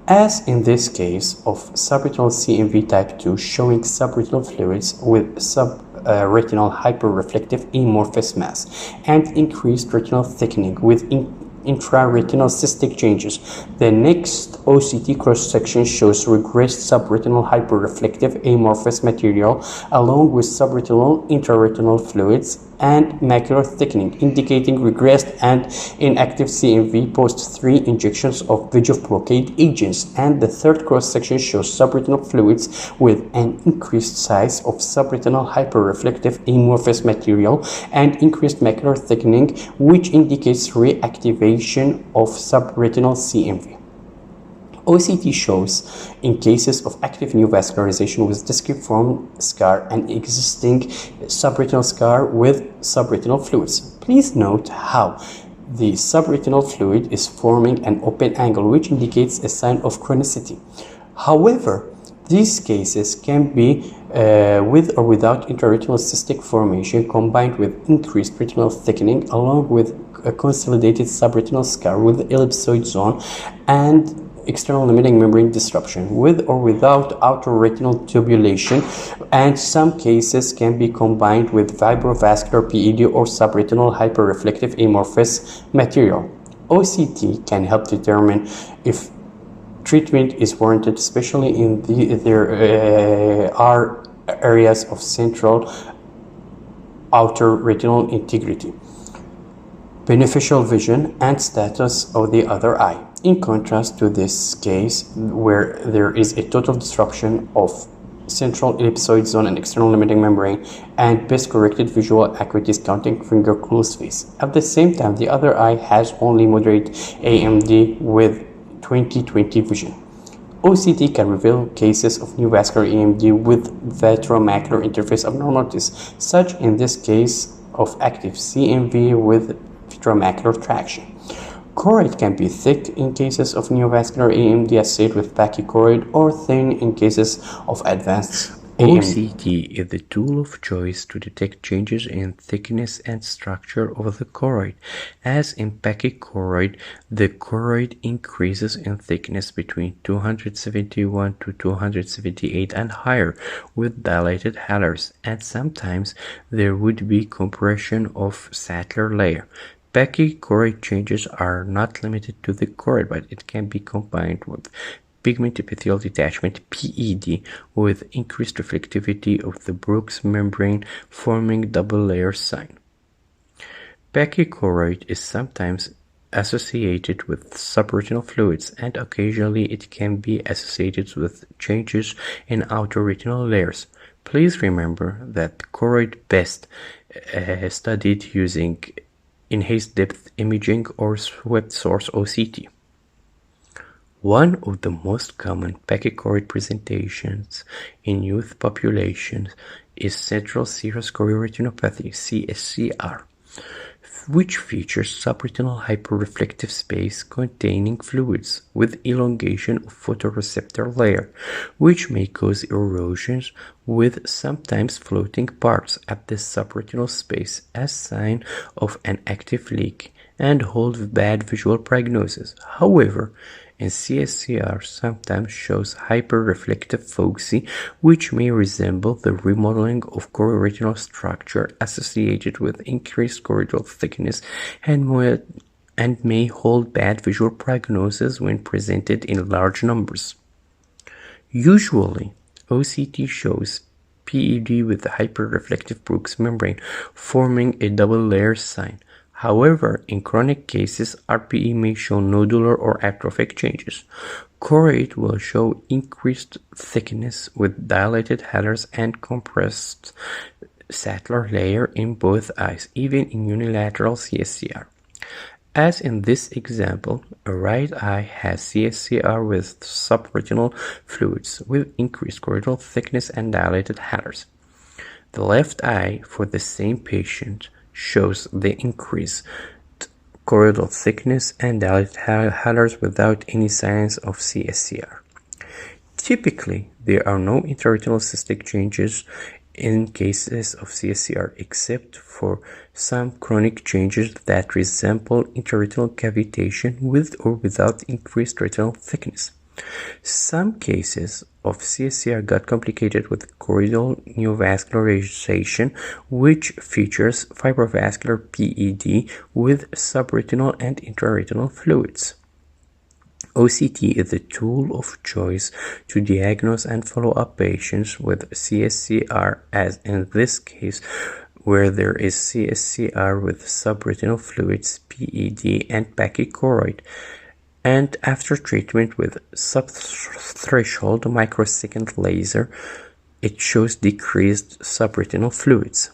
As in this case of subretinal CMV type 2 showing subretinal fluids with subretinal hyperreflective amorphous mass and increased retinal thickening with intraretinal cystic changes. The next OCT cross-section shows regressed subretinal hyperreflective amorphous material along with subretinal intraretinal fluids and macular thickening, indicating regressed and inactive CMV post 3 injections of VEGF blockade agents. And the third cross-section shows subretinal fluids with an increased size of subretinal hyperreflective amorphous material and increased macular thickening, which indicates reactivation of subretinal CMV. OCT shows in cases of active neovascularization with disciform scar and existing subretinal scar with subretinal fluids. Please note how the subretinal fluid is forming an open angle, which indicates a sign of chronicity. However, these cases can be with or without intraretinal cystic formation combined with increased retinal thickening along with a consolidated subretinal scar with ellipsoid zone and external limiting membrane disruption with or without outer retinal tubulation, and some cases can be combined with fibrovascular PED or subretinal hyperreflective amorphous material. OCT can help determine if treatment is warranted, especially in there are areas of central outer retinal integrity, beneficial vision, and status of the other eye. In contrast to this case, where there is a total disruption of central ellipsoid zone and external limiting membrane and best corrected visual acuity counting finger closed face. At the same time, the other eye has only moderate AMD with 20/20 vision. OCT can reveal cases of neovascular AMD with vitreomacular interface abnormalities, such in this case of active CMV with vitreomacular traction. Choroid can be thick in cases of neovascular AMD associated with Pachychoroid or thin in cases of advanced AMD. OCT is the tool of choice to detect changes in thickness and structure of the choroid. As in Pachychoroid, the choroid increases in thickness between 271 to 278 and higher with dilated halars, and sometimes there would be compression of sattler layer. Pachychoroid changes are not limited to the choroid, but it can be combined with pigment epithelial detachment PED with increased reflectivity of the Brooks membrane forming double layer sign. Pachychoroid is sometimes associated with subretinal fluids, and occasionally it can be associated with changes in outer retinal layers. Please remember that choroid best studied using enhanced depth imaging or swept source OCT. One of the most common pachychoroid presentations in youth populations is central serous chorioretinopathy, CSCR, which features subretinal hyperreflective space containing fluids with elongation of photoreceptor layer, which may cause erosions with sometimes floating parts at the subretinal space as sign of an active leak and hold bad visual prognosis. However, and CSCR sometimes shows hyperreflective foci, which may resemble the remodeling of chorioretinal structure associated with increased choroidal thickness and may hold bad visual prognosis when presented in large numbers. Usually, OCT shows PED with a hyperreflective Bruch's membrane forming a double layer sign. However, in chronic cases, RPE may show nodular or atrophic changes. Choroid will show increased thickness with dilated halars and compressed saddler layer in both eyes, even in unilateral CSCR. As in this example, a right eye has CSCR with subretinal fluids with increased choroidal thickness and dilated halars. The left eye for the same patient shows the increased choroidal thickness and dilated halars without any signs of CSCR. Typically, there are no intraretinal cystic changes in cases of CSCR except for some chronic changes that resemble intraretinal cavitation with or without increased retinal thickness. Some cases of CSCR got complicated with choroidal neovascularization, which features fibrovascular PED with subretinal and intraretinal fluids. OCT is the tool of choice to diagnose and follow up patients with CSCR, as in this case, where there is CSCR with subretinal fluids, PED, and pachychoroid, and after treatment with subthreshold microsecond laser, it shows decreased subretinal fluids.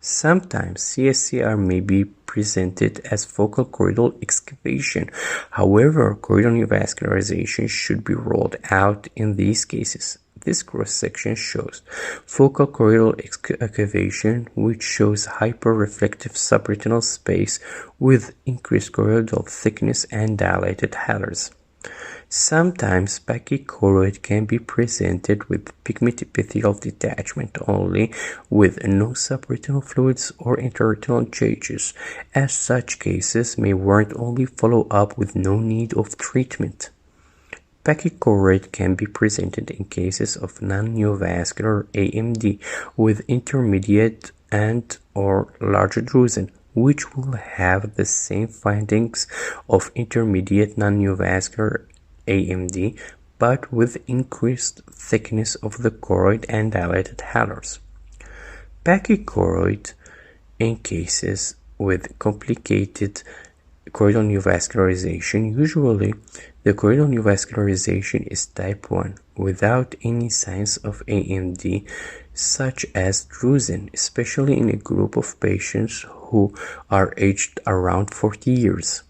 Sometimes CSCR may be presented as focal choroidal excavation. However, choroidal neovascularization should be ruled out in these cases. This cross-section shows focal choroidal excavation, which shows hyperreflective subretinal space with increased choroidal thickness and dilated halars. Sometimes pachychoroid can be presented with pigment epithelial detachment only, with no subretinal fluids or intraretinal changes, as such cases may warrant only follow-up with no need of treatment. Pachychoroid can be presented in cases of non-neovascular AMD with intermediate and or larger drusen, which will have the same findings of intermediate non-neovascular AMD, but with increased thickness of the choroid and dilated halars. Pachychoroid in cases with complicated choroidal neovascularization. Usually, the choroidal neovascularization is type 1 without any signs of AMD, such as Drusen, especially in a group of patients who are aged around 40 years.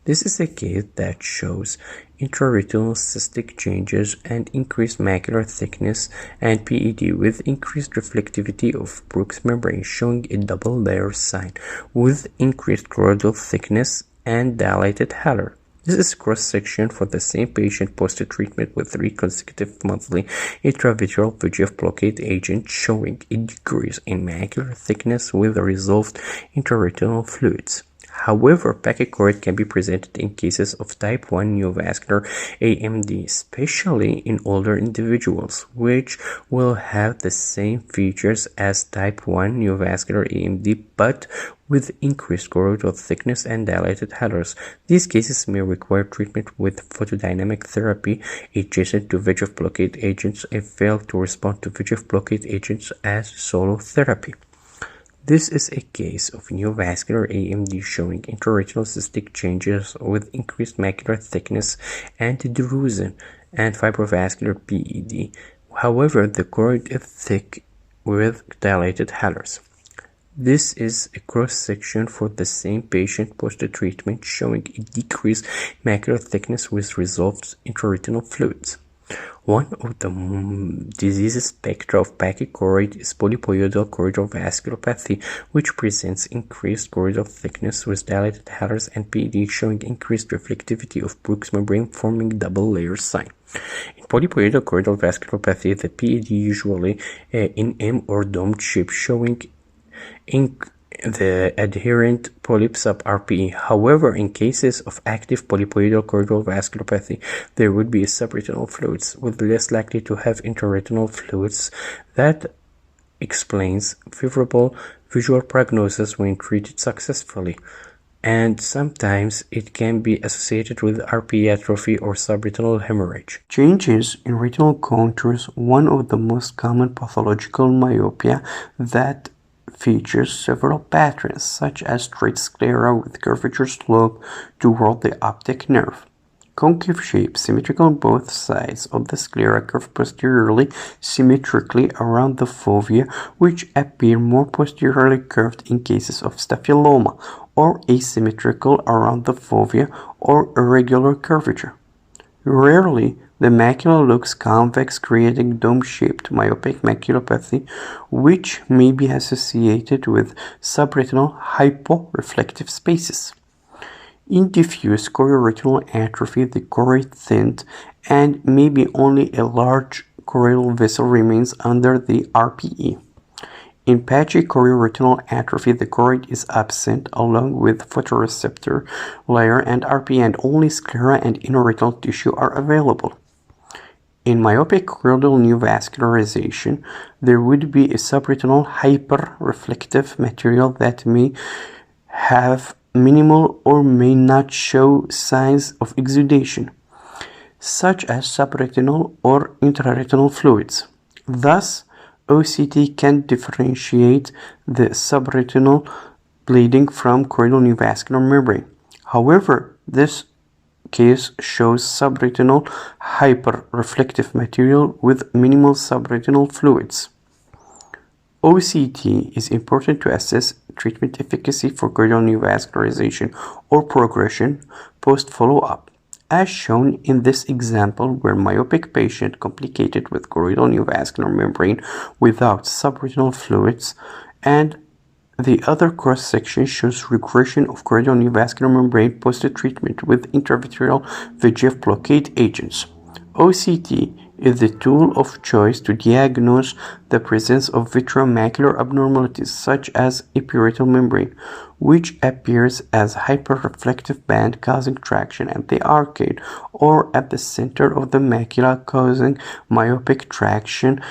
This is a case that shows intraretinal cystic changes and increased macular thickness and PED with increased reflectivity of Bruch's membrane, showing a double layer sign with increased choroidal thickness and dilated halar. This is cross-section for the same patient post-treatment with 3 consecutive monthly intravitreal VEGF blockade agent, showing a decrease in macular thickness with resolved intraretinal fluids. However, pachychoroid can be presented in cases of type 1 neovascular AMD, especially in older individuals, which will have the same features as type 1 neovascular AMD, but with increased choroidal thickness and dilated halars. These cases may require treatment with photodynamic therapy adjacent to VEGF blockade agents and fail to respond to VEGF blockade agents as solo therapy. This is a case of neovascular AMD showing intraretinal cystic changes with increased macular thickness and Drusen and fibrovascular PED. However, the choroid is thick with dilated halars. This is a cross-section for the same patient post-treatment showing a decreased macular thickness with resolved intraretinal fluids. One of the disease spectra of Pachychoroid is polypoidal choroidal vasculopathy, which presents increased choroidal thickness with dilated halars and PED showing increased reflectivity of Brooks membrane forming double layer sign. In polypoidal choroidal vasculopathy, the PED usually in M or domed shape showing the adherent polyp sub-RPE. However, in cases of active polypoidal choroidal vasculopathy, there would be subretinal fluids, with less likely to have intraretinal fluids. That explains favorable visual prognosis when treated successfully, and sometimes it can be associated with RPE atrophy or subretinal hemorrhage. Changes in retinal contours, one of the most common pathological myopia that features several patterns, such as straight sclera with curvature slope toward the optic nerve. Concave shape, symmetrical on both sides of the sclera, curve posteriorly symmetrically around the fovea, which appear more posteriorly curved in cases of staphyloma, or asymmetrical around the fovea or irregular curvature. Rarely, the macula looks convex, creating dome-shaped myopic maculopathy, which may be associated with subretinal hyporeflective spaces. In diffuse chorioretinal atrophy, the choroid thinned and maybe only a large choroidal vessel remains under the RPE. In pachychororetinal atrophy, the choroid is absent along with photoreceptor layer and RPE, and only sclera and intraretinal tissue are available. In myopic choroidal neovascularization, there would be a subretinal hyperreflective material that may have minimal or may not show signs of exudation, such as subretinal or intraretinal fluids. Thus, OCT can differentiate the subretinal bleeding from choroidal neovascular membrane. However, this case shows subretinal hyperreflective material with minimal subretinal fluids. OCT is important to assess treatment efficacy for choroidal neovascularization or progression post-follow-up, as shown in this example where myopic patient complicated with choroidal neovascular membrane without subretinal fluids, and the other cross-section shows regression of choroidal neovascular membrane post-treatment with intravitreal VEGF blockade agents. OCT is the tool of choice to diagnose the presence of vitreomacular abnormalities such as epiretinal membrane, which appears as hyperreflective band causing traction at the arcade or at the center of the macula causing myopic traction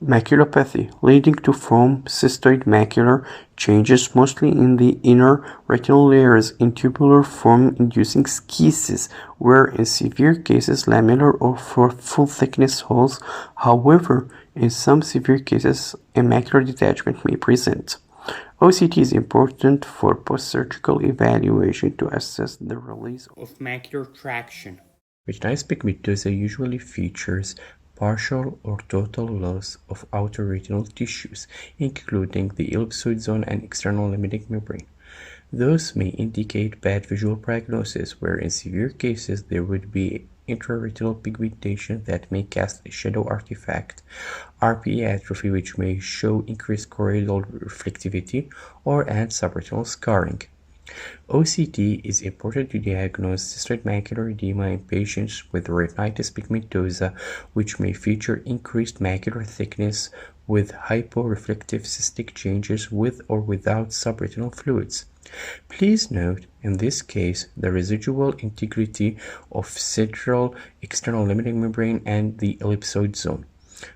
maculopathy, leading to foam cystoid macular changes mostly in the inner retinal layers in tubular form inducing schisis, where in severe cases lamellar or full thickness holes. However, in some severe cases a macular detachment may present. OCT is important for post-surgical evaluation to assess the release of macular traction. Retinitis pigmentosa usually features partial or total loss of outer retinal tissues, including the ellipsoid zone and external limiting membrane. Those may indicate bad visual prognosis, where in severe cases there would be intraretinal pigmentation that may cast a shadow artifact, RPE atrophy which may show increased choroidal reflectivity, or and subretinal scarring. OCT is important to diagnose cystoid macular edema in patients with retinitis pigmentosa, which may feature increased macular thickness with hyporeflective cystic changes with or without subretinal fluids. Please note, in this case, the residual integrity of central external limiting membrane and the ellipsoid zone,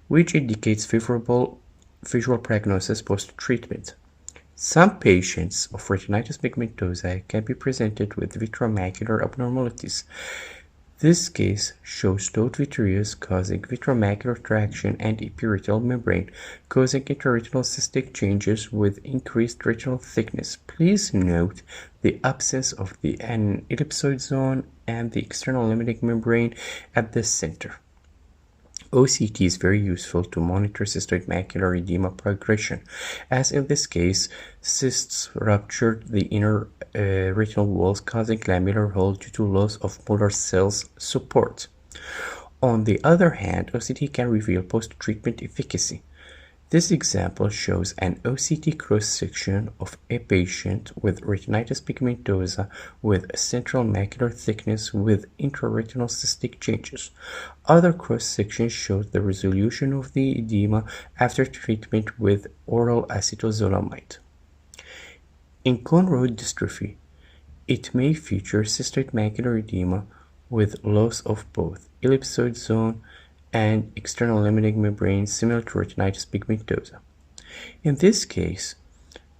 which indicates favorable visual prognosis post-treatment. Some patients of retinitis pigmentosa can be presented with vitreomacular abnormalities. This case shows taught vitreous causing vitreomacular traction and epiretinal membrane, causing intraretinal cystic changes with increased retinal thickness. Please note the absence of an ellipsoid zone and the external limiting membrane at the center. OCT is very useful to monitor cystoid macular edema progression, as in this case, cysts ruptured the inner retinal walls, causing lamellar hole due to loss of molar cells support. On the other hand, OCT can reveal post-treatment efficacy. This example shows an OCT cross-section of a patient with retinitis pigmentosa with central macular thickness with intraretinal cystic changes. Other cross-sections show the resolution of the edema after treatment with oral acetazolamide. In Choroidal dystrophy, it may feature cystoid macular edema with loss of both ellipsoid zone and external limiting membrane similar to retinitis pigmentosa. In this case,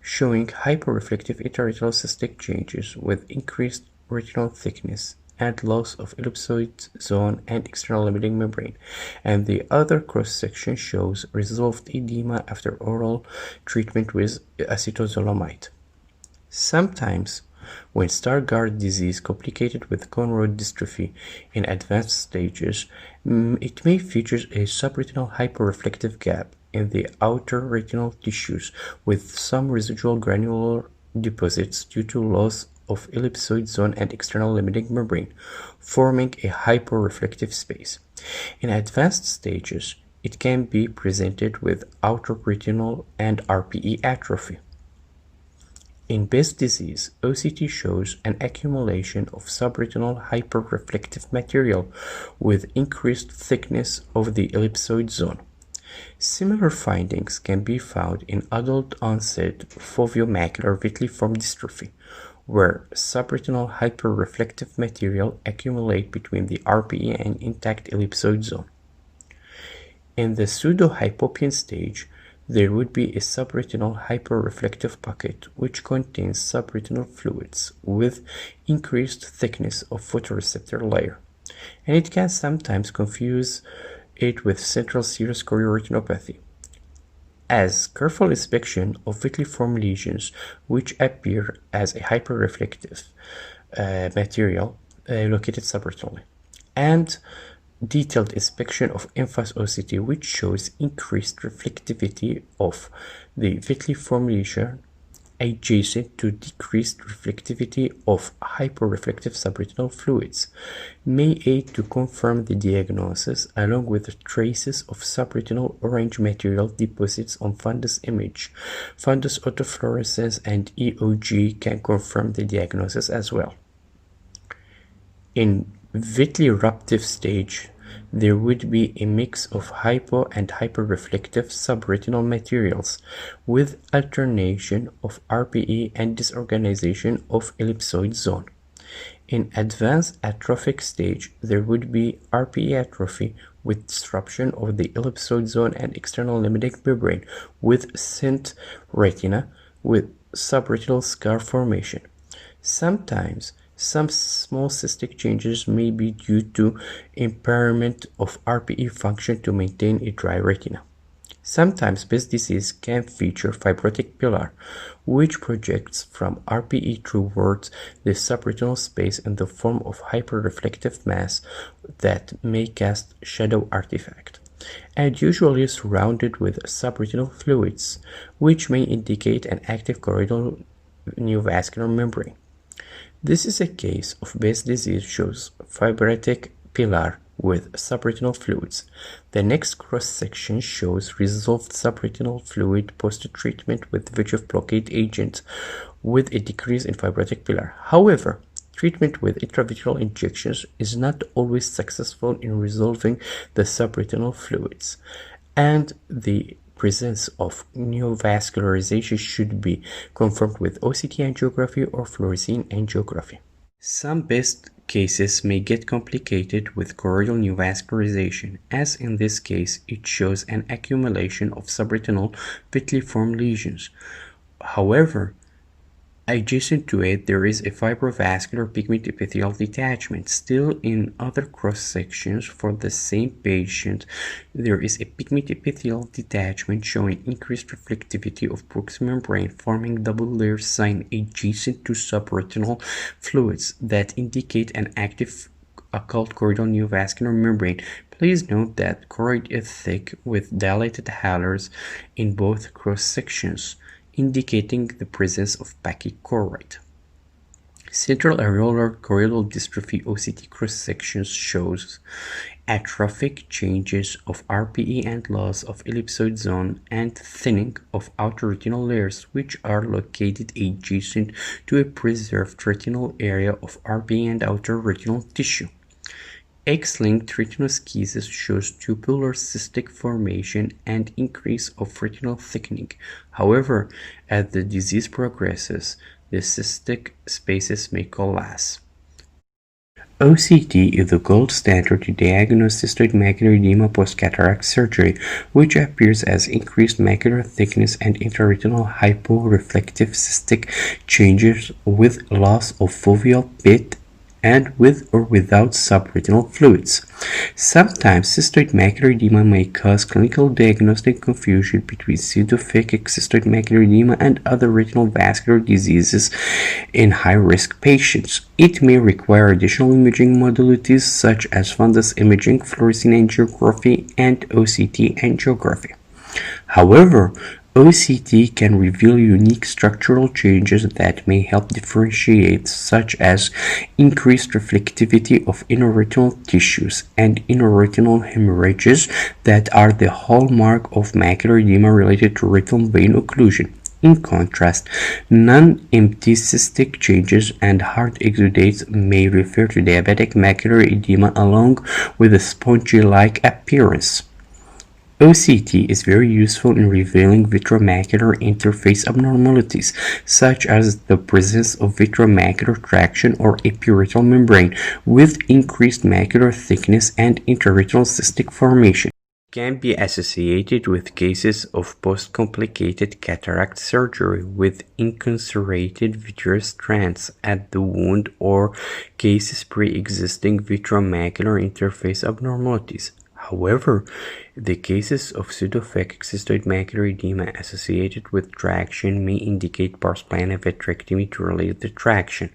showing hyperreflective intraretinal cystic changes with increased retinal thickness and loss of ellipsoid zone and external limiting membrane, and the other cross-section shows resolved edema after oral treatment with acetazolamide. Sometimes, when Stargardt disease complicated with choroidal dystrophy in advanced stages, it may feature a subretinal hyperreflective gap in the outer retinal tissues with some residual granular deposits due to loss of ellipsoid zone and external limiting membrane, forming a hyperreflective space. In advanced stages, it can be presented with outer retinal and RPE atrophy. In Best disease, OCT shows an accumulation of subretinal hyperreflective material with increased thickness of the ellipsoid zone. Similar findings can be found in adult-onset foviomacular vitiliform dystrophy, where subretinal hyperreflective material accumulate between the RPE and intact ellipsoid zone. In the pseudohypopian stage, there would be a subretinal hyperreflective pocket which contains subretinal fluids with increased thickness of photoreceptor layer, and it can sometimes confuse it with central serous chorioretinopathy. As careful inspection of vitiliform lesions which appear as a hyperreflective material located subretinally, and detailed inspection of in-face OCT which shows increased reflectivity of the vitiliform lesion adjacent to decreased reflectivity of hyperreflective subretinal fluids may aid to confirm the diagnosis, along with traces of subretinal orange material deposits on fundus image. Fundus autofluorescence and EOG can confirm the diagnosis as well. In vitliruptive stage, there would be a mix of hypo and hyperreflective subretinal materials with alternation of RPE and disorganization of ellipsoid zone. In advanced atrophic stage, there would be RPE atrophy with disruption of the ellipsoid zone and external limiting membrane with scent retina with subretinal scar formation. Sometimes some small cystic changes may be due to impairment of RPE function to maintain a dry retina. Sometimes Best disease can feature fibrotic pillar, which projects from RPE towards the subretinal space in the form of hyperreflective mass that may cast shadow artifact, and usually surrounded with subretinal fluids, which may indicate an active choroidal neovascular membrane. This is a case of Best disease shows fibrotic pillar with subretinal fluids. The next cross-section shows resolved subretinal fluid post-treatment with VEGF blockade agent with a decrease in fibrotic pillar. However, treatment with intravitreal injections is not always successful in resolving the subretinal fluids, and the presence of neovascularization should be confirmed with OCT angiography or fluorescein angiography. Some Best cases may get complicated with choroidal neovascularization, as in this case it shows an accumulation of subretinal vitiliform lesions. However, Adjacent to it, there is a fibrovascular pigment epithelial detachment. Still in other cross-sections for the same patient, there is a pigment epithelial detachment showing increased reflectivity of proximal membrane, forming double layer sign adjacent to subretinal fluids that indicate an active occult choroidal neovascular membrane. Please note that choroid is thick with dilated halars in both cross-sections, indicating the presence of Pachychoroid. Central areolar choroidal dystrophy OCT cross-sections shows atrophic changes of RPE and loss of ellipsoid zone and thinning of outer retinal layers, which are located adjacent to a preserved retinal area of RPE and outer retinal tissue. X-linked retinoschisis shows tubular cystic formation and increase of retinal thickening. However, as the disease progresses, the cystic spaces may coalesce. OCT is the gold standard to diagnose cystoid macular edema post-cataract surgery, which appears as increased macular thickness and intraretinal hyporeflective cystic changes with loss of foveal pit and with or without subretinal fluids. Sometimes cystoid macular edema may cause clinical diagnostic confusion between pseudophakic cystoid macular edema and other retinal vascular diseases in high-risk patients. It may require additional imaging modalities such as fundus imaging, fluorescein angiography, and OCT angiography. However, OCT can reveal unique structural changes that may help differentiate, such as increased reflectivity of intraretinal tissues and intraretinal hemorrhages that are the hallmark of macular edema related to retinal vein occlusion. In contrast, non-empty cystic changes and hard exudates may refer to diabetic macular edema along with a spongy-like appearance. OCT is very useful in revealing vitreomacular interface abnormalities, such as the presence of vitreomacular traction or epiretinal membrane with increased macular thickness and intraretinal cystic formation. It can be associated with cases of post-complicated cataract surgery with incarcerated vitreous strands at the wound or cases pre-existing vitreomacular interface abnormalities. However, the cases of pseudophakic cystoid macular edema associated with traction may indicate pars-plana vitrectomy to relieve the traction.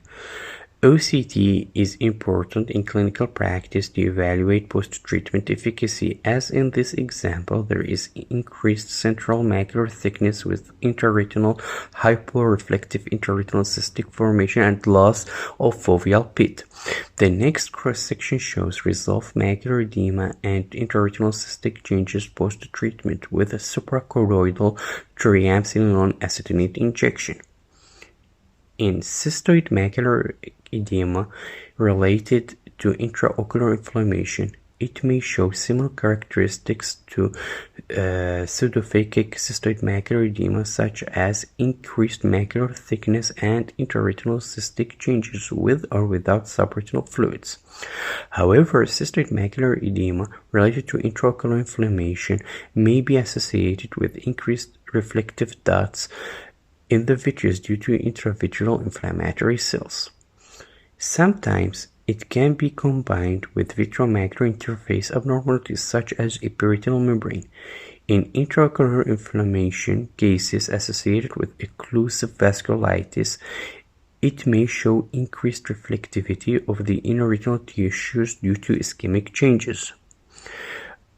OCT is important in clinical practice to evaluate post-treatment efficacy, as in this example there is increased central macular thickness with intraretinal hyporeflective intraretinal cystic formation and loss of foveal pit. The next cross-section shows resolved macular edema and intraretinal cystic changes post-treatment with a suprachoroidal triamcinolone acetonate injection. In cystoid macular edema related to intraocular inflammation, it may show similar characteristics to pseudophakic cystoid macular edema, such as increased macular thickness and intraretinal cystic changes with or without subretinal fluids. However, cystoid macular edema related to intraocular inflammation may be associated with increased reflective dots in the vitreous due to intravitreal inflammatory cells. Sometimes it can be combined with vitreomacular interface abnormalities such as epiretinal membrane. In intraocular inflammation cases associated with occlusive vasculitis, it may show increased reflectivity of the inner retinal tissues due to ischemic changes.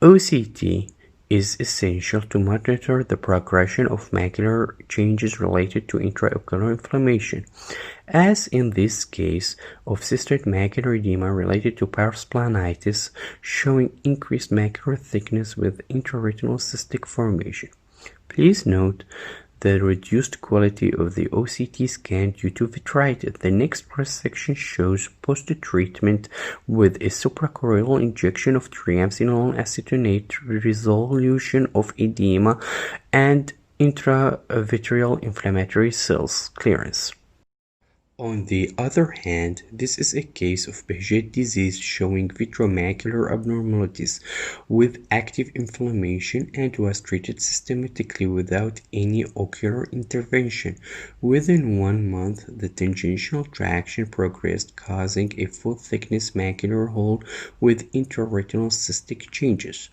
OCT is essential to monitor the progression of macular changes related to intraocular inflammation, as in this case of cystoid macular edema related to pars-planitis, showing increased macular thickness with intraretinal cystic formation. Please note the reduced quality of the OCT scan due to vitritis. The next cross-section shows post-treatment with a suprachoroidal injection of triamcinolone acetonate, resolution of edema, and intravitreal inflammatory cells clearance. On the other hand, this is a case of Behçet disease showing vitreomacular abnormalities with active inflammation and was treated systematically without any ocular intervention. Within 1 month, the tangential traction progressed, causing a full-thickness macular hole with intraretinal cystic changes.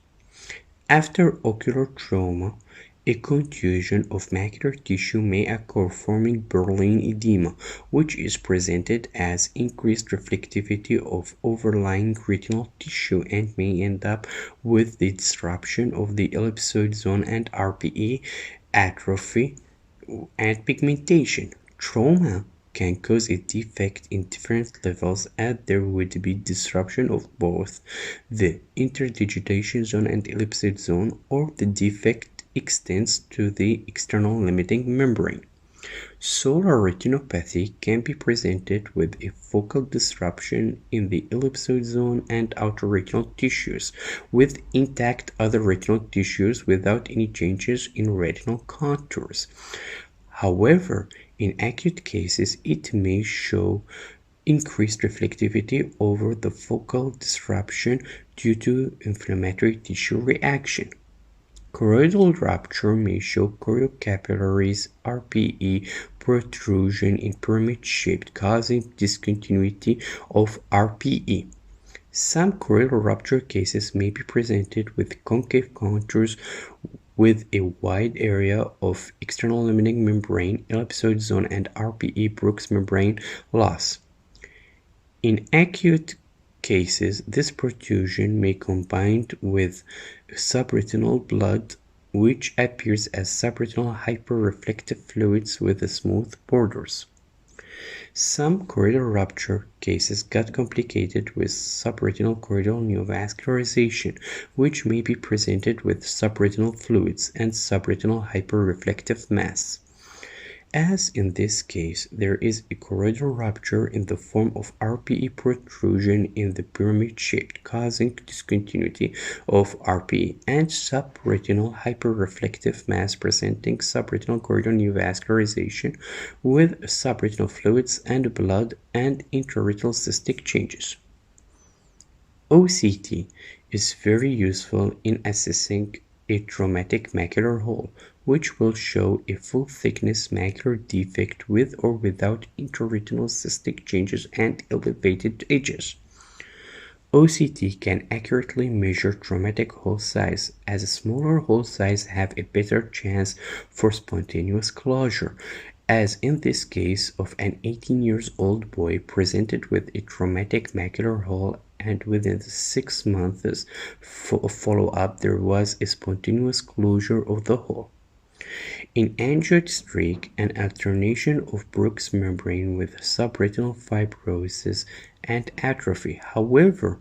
After ocular trauma, a contusion of macular tissue may occur, forming Berlin edema, which is presented as increased reflectivity of overlying retinal tissue and may end up with the disruption of the ellipsoid zone and RPE, atrophy, and pigmentation. Trauma can cause a defect in different levels, and there would be disruption of both the interdigitation zone and ellipsoid zone, or the defect extends to the external limiting membrane. Solar retinopathy can be presented with a focal disruption in the ellipsoid zone and outer retinal tissues, with intact other retinal tissues without any changes in retinal contours. However, in acute cases, it may show increased reflectivity over the focal disruption due to inflammatory tissue reaction. Choroidal rupture may show choriocapillaries, RPE, protrusion in pyramid shape, causing discontinuity of RPE. Some choroidal rupture cases may be presented with concave contours with a wide area of external limiting membrane, ellipsoid zone, and RPE Brooks membrane loss. In acute cases, this protrusion may combine with subretinal blood, which appears as subretinal hyperreflective fluids with smooth borders. Some choroidal rupture cases got complicated with subretinal choroidal neovascularization, which may be presented with subretinal fluids and subretinal hyperreflective mass. As in this case, there is a choroidal rupture in the form of RPE protrusion in the pyramid shape, causing discontinuity of RPE, and subretinal hyperreflective mass presenting subretinal choroidal neovascularization with subretinal fluids and blood and intraretinal cystic changes. OCT is very useful in assessing a traumatic macular hole, which will show a full-thickness macular defect with or without intraretinal cystic changes and elevated edges. OCT can accurately measure traumatic hole size, as a smaller hole size have a better chance for spontaneous closure, as in this case of an 18-year-old boy presented with a traumatic macular hole, and within 6 months of follow-up there was a spontaneous closure of the hole. In angioid streak, an alternation of Brooks membrane with subretinal fibrosis and atrophy. However,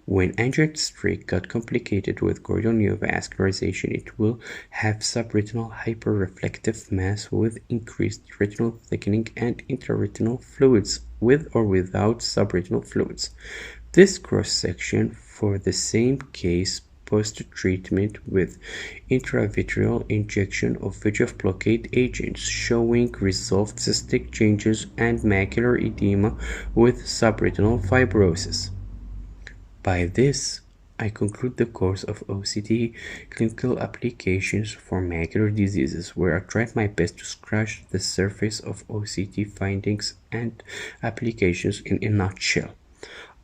when angioid streak got complicated with choroidal neovascularization, it will have subretinal hyperreflective mass with increased retinal thickening and intraretinal fluids with or without subretinal fluids. This cross-section for the same case post-treatment with intravitreal injection of VEGF blockade agents, showing resolved cystic changes and macular edema with subretinal fibrosis. By this, I conclude the course of OCT clinical applications for macular diseases, where I tried my best to scratch the surface of OCT findings and applications in a nutshell.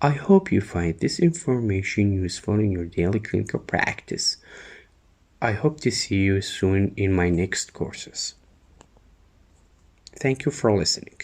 I hope you find this information useful in your daily clinical practice. I hope to see you soon in my next courses. Thank you for listening.